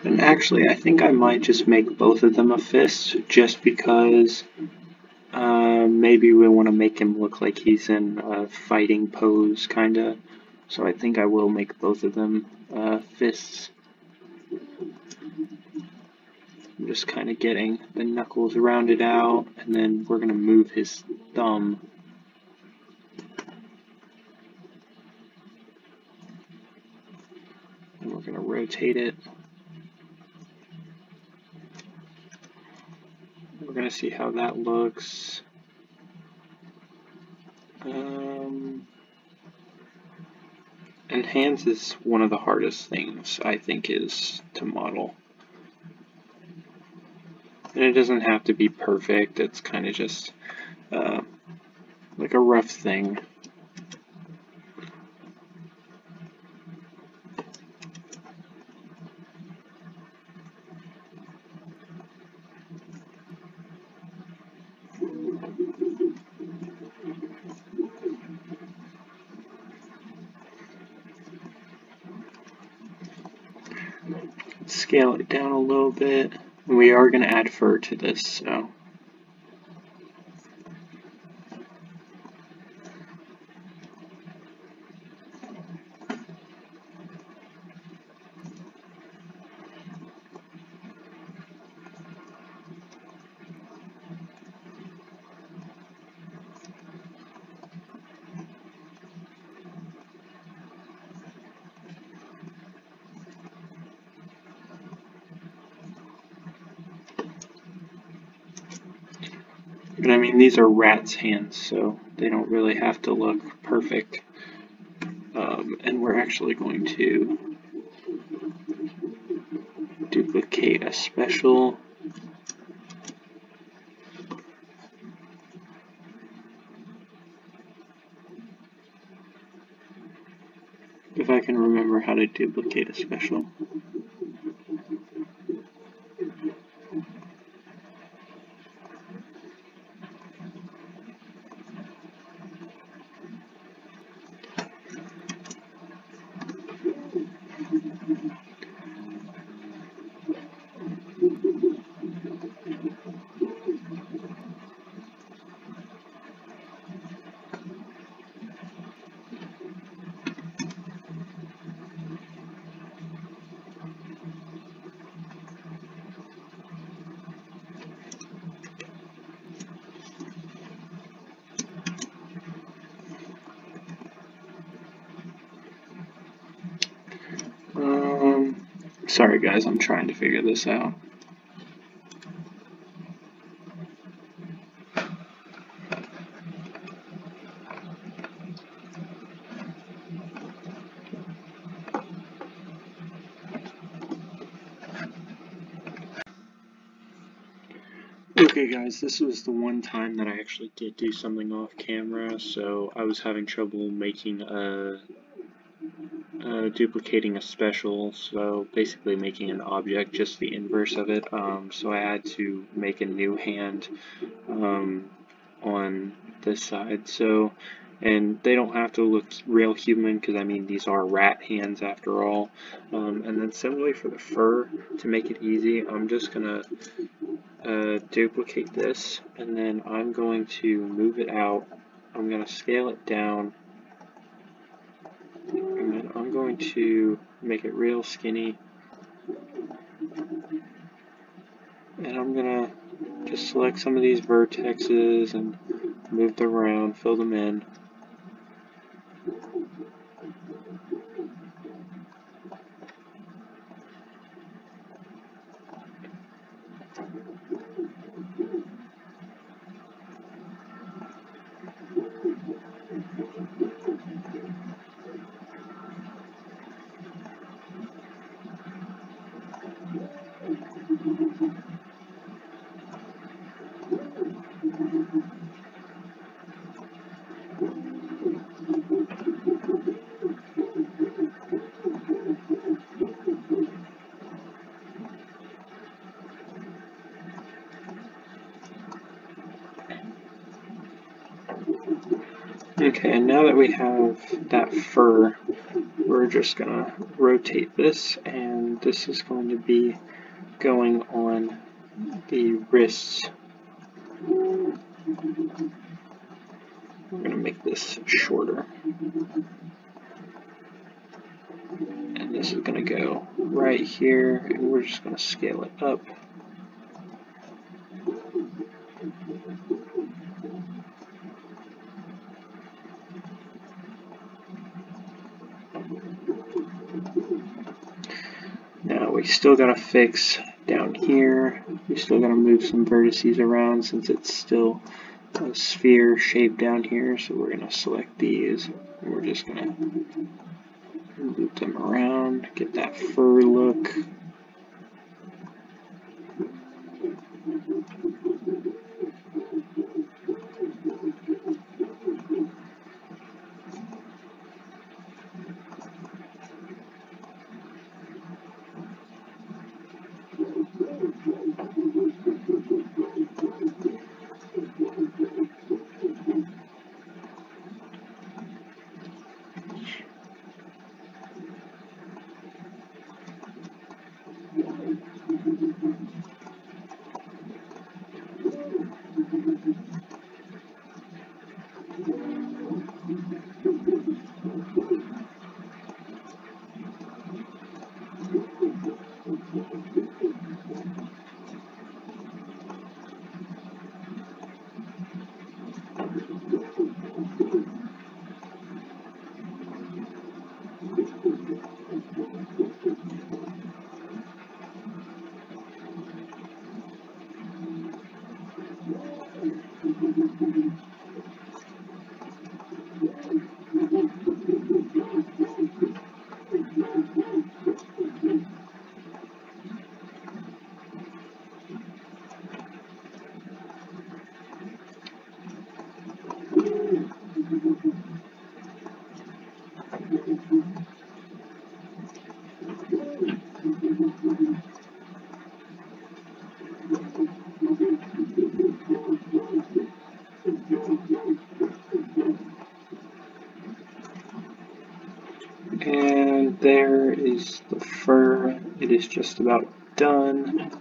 and actually I think I might just make both of them a fist, just because maybe we want to make him look like he's in a fighting pose, kinda. So I think I will make both of them fists. I'm just kind of getting the knuckles rounded out, and then we're going to move his thumb. And we're going to rotate it. We're going to see how that looks. And hands is one of the hardest things, I think, is to model. And it doesn't have to be perfect, it's kind of just like a rough thing. Scale it down a little bit. We are going to add fur to this, so. And I mean, these are rat's hands, so they don't really have to look perfect. And we're actually going to duplicate a special. If I can remember how to duplicate a special. Sorry guys, I'm trying to figure this out. Okay guys, this was the one time that I actually did do something off camera, so I was having trouble making duplicating a special, so basically making an object just the inverse of it. So I had to make a new hand on this side. So, and they don't have to look real human because I mean these are rat hands after all. And then similarly for the fur, to make it easy, I'm just gonna duplicate this, and then I'm going to move it out. I'm going to scale it down, and then I'm going to make it real skinny, and I'm going to just select some of these vertexes and move them around, fill them in. Okay, and now that we have that fur, we're just going to rotate this, and this is going to be going on the wrists. We're going to make this shorter. And this is going to go right here, and we're just going to scale it up. Now we still got to fix down here. We still got to move some vertices around since it's still a sphere shape down here. So we're going to select these, and we're just going to move them around, get that fur look. And there is the fur. It is just about done.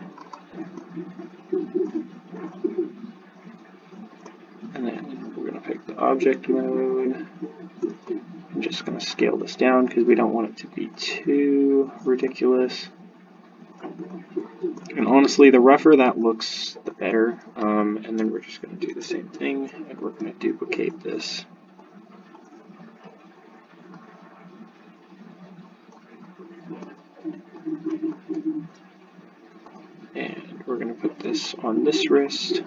And then we're going to pick the object mode. I'm just going to scale this down because we don't want it to be too ridiculous. And honestly, the rougher that looks, the better. And then we're just going to do the same thing, and we're going to duplicate this. And we're going to put this on this wrist.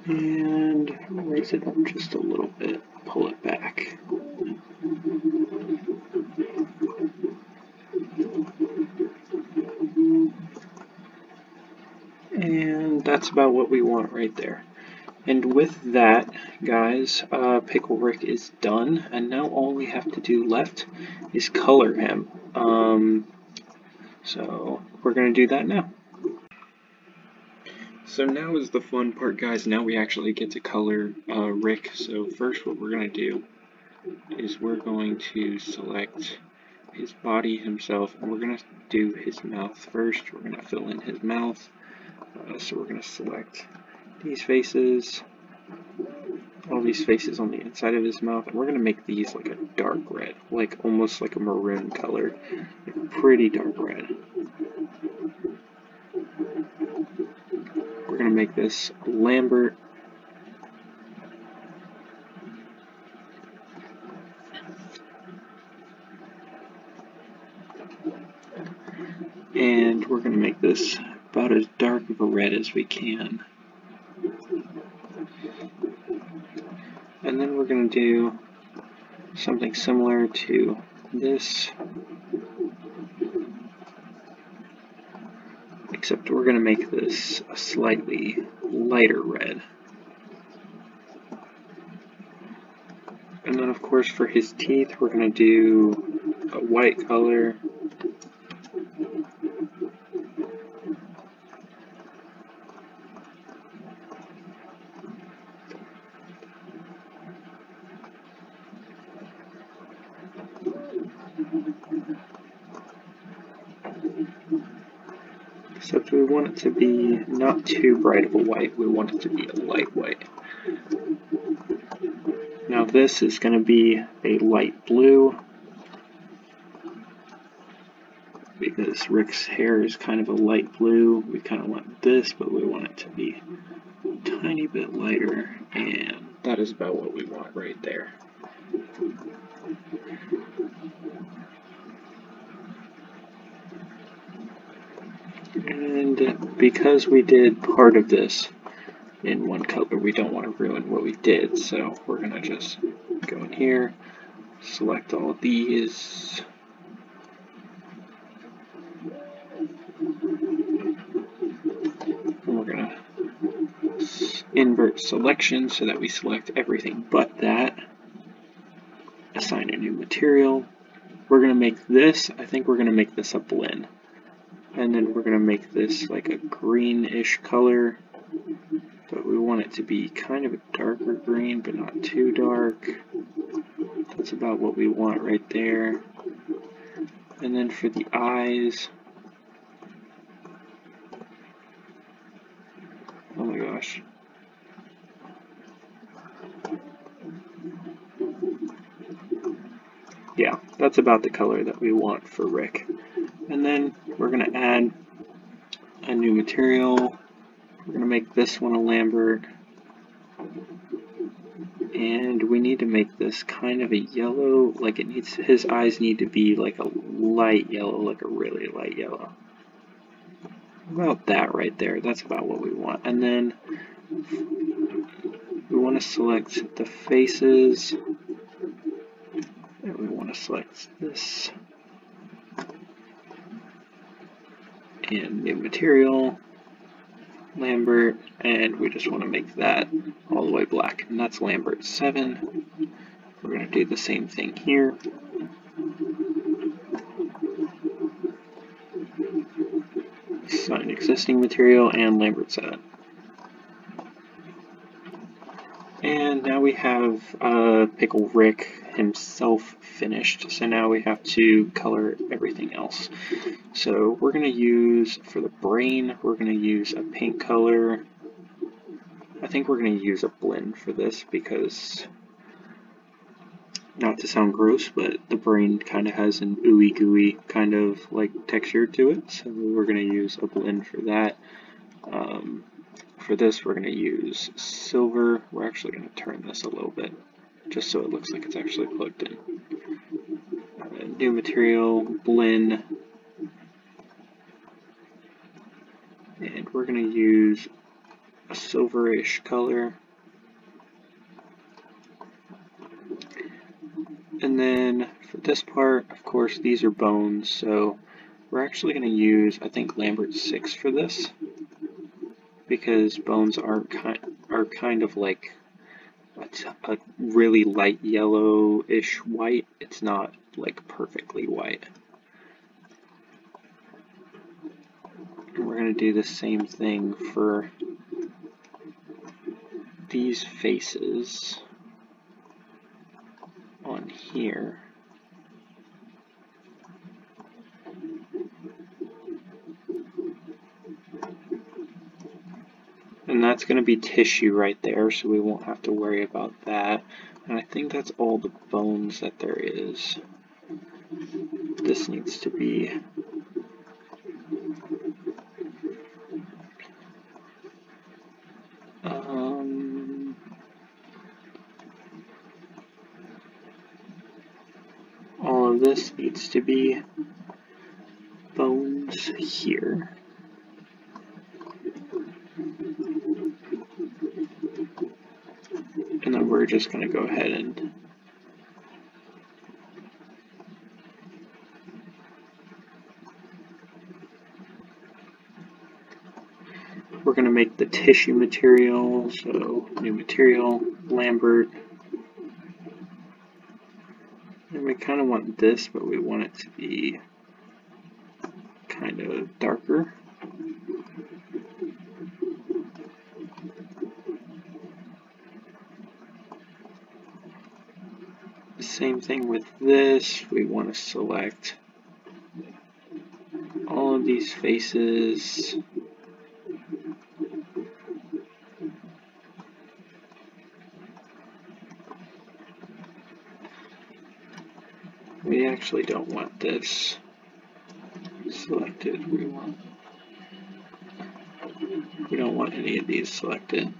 And raise it up just a little bit, pull it back. And that's about what we want right there. And with that, guys, Pickle Rick is done, and now all we have to do left is color him. So we're going to do that now. So now is the fun part, guys. Now we actually get to color Rick. So first what we're going to do is we're going to select his body himself, and we're going to do his mouth first. We're going to fill in his mouth. So we're going to select these faces, all these faces on the inside of his mouth, and we're going to make these like a dark red, like almost like a maroon color, like a pretty dark red. We're going to make this Lambert. And we're going to make this about as dark of a red as we can. And then we're going to do something similar to this, except we're going to make this a slightly lighter red. And then of course for his teeth we're going to do a white color. Except we want it to be not too bright of a white, we want it to be a light white. Now this is going to be a light blue, because Rick's hair is kind of a light blue. We kind of want this, but we want it to be a tiny bit lighter, and that is about what we want right there. And because we did part of this in one color, we don't want to ruin what we did, so we're going to just go in here, select all of these, and we're going to invert selection so that we select everything but that, assign a new material. We're going to make this, I think we're going to make this a blend. And then we're going to make this like a greenish color, but we want it to be kind of a darker green, but not too dark. That's about what we want right there. And then for the eyes, oh my gosh. Yeah, that's about the color that we want for Rick. And then we're going to add a new material. We're going to make this one a Lambert. And we need to make this kind of a yellow, like it needs, his eyes need to be like a light yellow, like a really light yellow. About that right there, that's about what we want. And then we want to select the faces. And we want to select this and new material, Lambert, and we just want to make that all the way black, and that's Lambert 7. We're going to do the same thing here. Assign existing material and Lambert 7. And now we have Pickle Rick himself finished, so now we have to color everything else. So we're going to use, for the brain, we're going to use a pink color. I think we're going to use a blend for this because, not to sound gross, but the brain kind of has an ooey gooey kind of like texture to it, so we're going to use a blend for that. For this, we're going to use silver. We're actually going to turn this a little bit, just so it looks like it's actually plugged in. New material, blend, and we're going to use a silverish color. And then for this part, of course, these are bones, so we're actually going to use, I think, Lambert 6 for this, because bones are kind of like a really light yellowish white. It's not like perfectly white. And we're going to do the same thing for these faces on here. And that's going to be tissue right there, so we won't have to worry about that. And I think that's all the bones that there is. This needs to be all of this needs to be bones here. And then we're just going to go ahead and we're going to make the tissue material, so new material, Lambert. And we kind of want this, but we want it to be kind of darker. Same thing with this, we want to select all of these faces. We actually don't want this selected, we don't want any of these selected.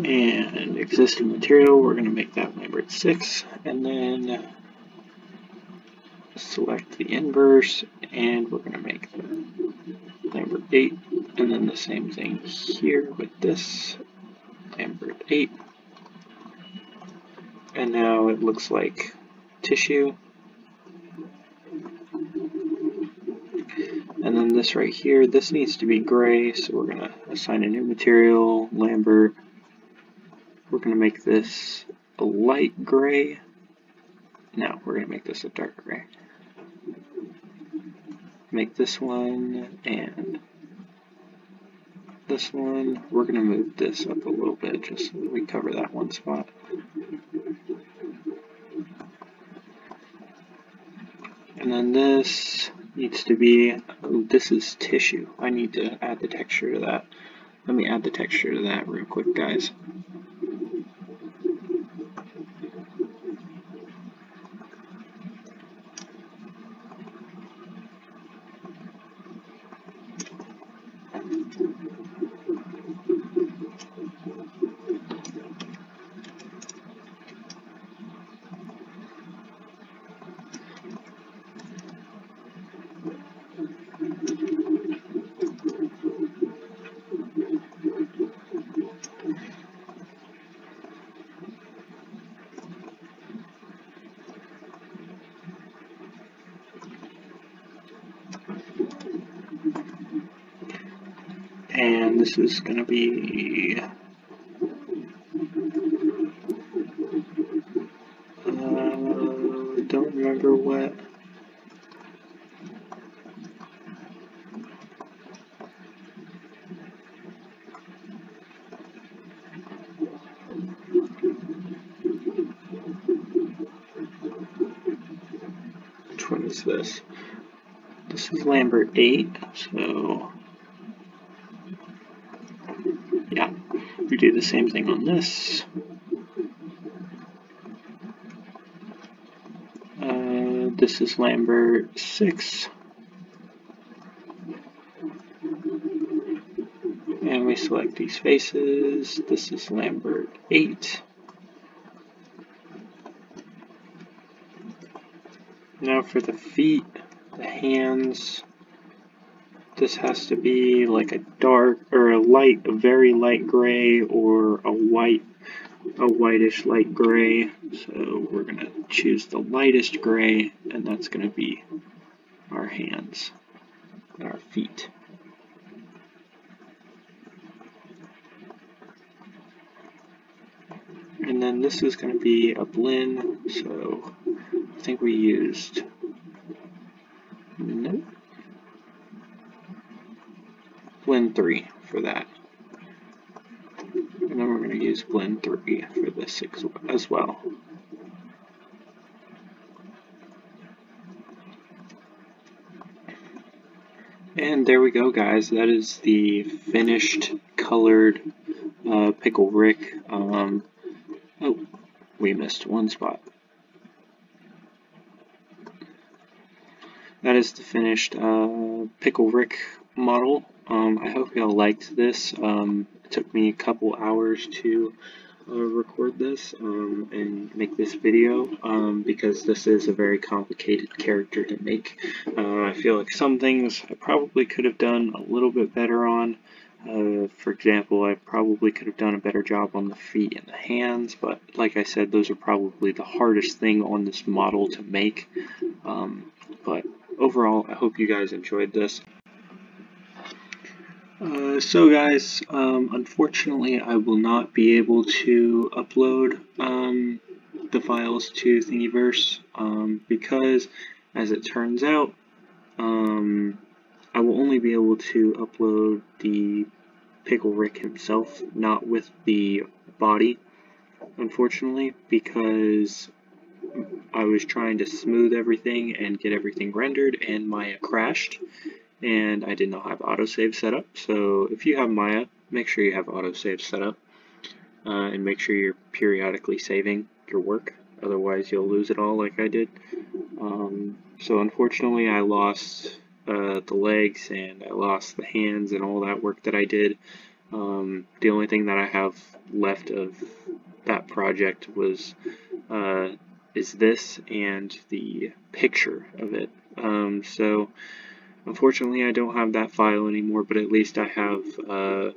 And existing material, we're going to make that Lambert 6, and then select the inverse, and we're going to make the Lambert 8, and then the same thing here with this, Lambert 8. And now it looks like tissue. And then this right here, this needs to be gray, so we're going to assign a new material, Lambert. We're going to make this a light gray. No, we're going to make this a dark gray. Make this one and this one. We're going to move this up a little bit just so that we cover that one spot. And then this needs to be, oh, this is tissue. I need to add the texture to that. Let me add the texture to that real quick, guys. And this is going to be don't remember what. Which one is this? This is Lambert 8, so yeah, we do the same thing on this. This is Lambert 6. And we select these faces. This is Lambert 8. Now for the feet, the hands, this has to be like a dark or a very light gray or a whitish light gray. So we're going to choose the lightest gray, and that's going to be our hands and our feet. And then this is going to be a blend, so I think we used, nope, blend 3 for that. And then we're going to use blend 3 for this as well. And there we go, guys. That is the finished colored Pickle Rick. Oh, we missed one spot. That is the finished Pickle Rick model. I hope y'all liked this. It took me a couple hours to record this and make this video because this is a very complicated character to make. I feel like some things I probably could have done a little bit better on. For example, I probably could have done a better job on the feet and the hands, but like I said, those are probably the hardest thing on this model to make. But overall, I hope you guys enjoyed this. So guys, unfortunately I will not be able to upload the files to Thingiverse because, as it turns out, I will only be able to upload the Pickle Rick himself, not with the body, unfortunately, because I was trying to smooth everything and get everything rendered, and Maya crashed. And I did not have autosave set up, so if you have Maya, make sure you have autosave set up, and make sure you're periodically saving your work, otherwise you'll lose it all like I did. So unfortunately I lost the legs, and I lost the hands and all that work that I did. The only thing that I have left of that project was is this and the picture of it. So unfortunately, I don't have that file anymore, but at least I have the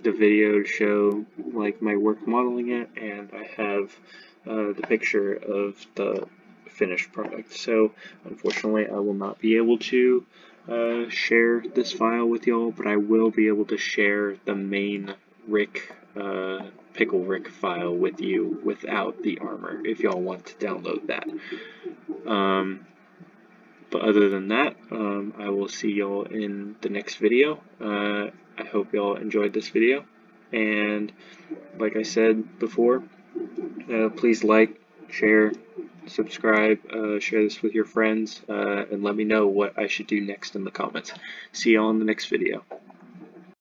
video to show like my work modeling it, and I have the picture of the finished product. So unfortunately, I will not be able to share this file with y'all, but I will be able to share the main Pickle Rick file with you without the armor if y'all want to download that. But other than that, I will see y'all in the next video. I hope y'all enjoyed this video, and like I said before, please like, share, subscribe, share this with your friends, and let me know what I should do next in the comments. See y'all in the next video.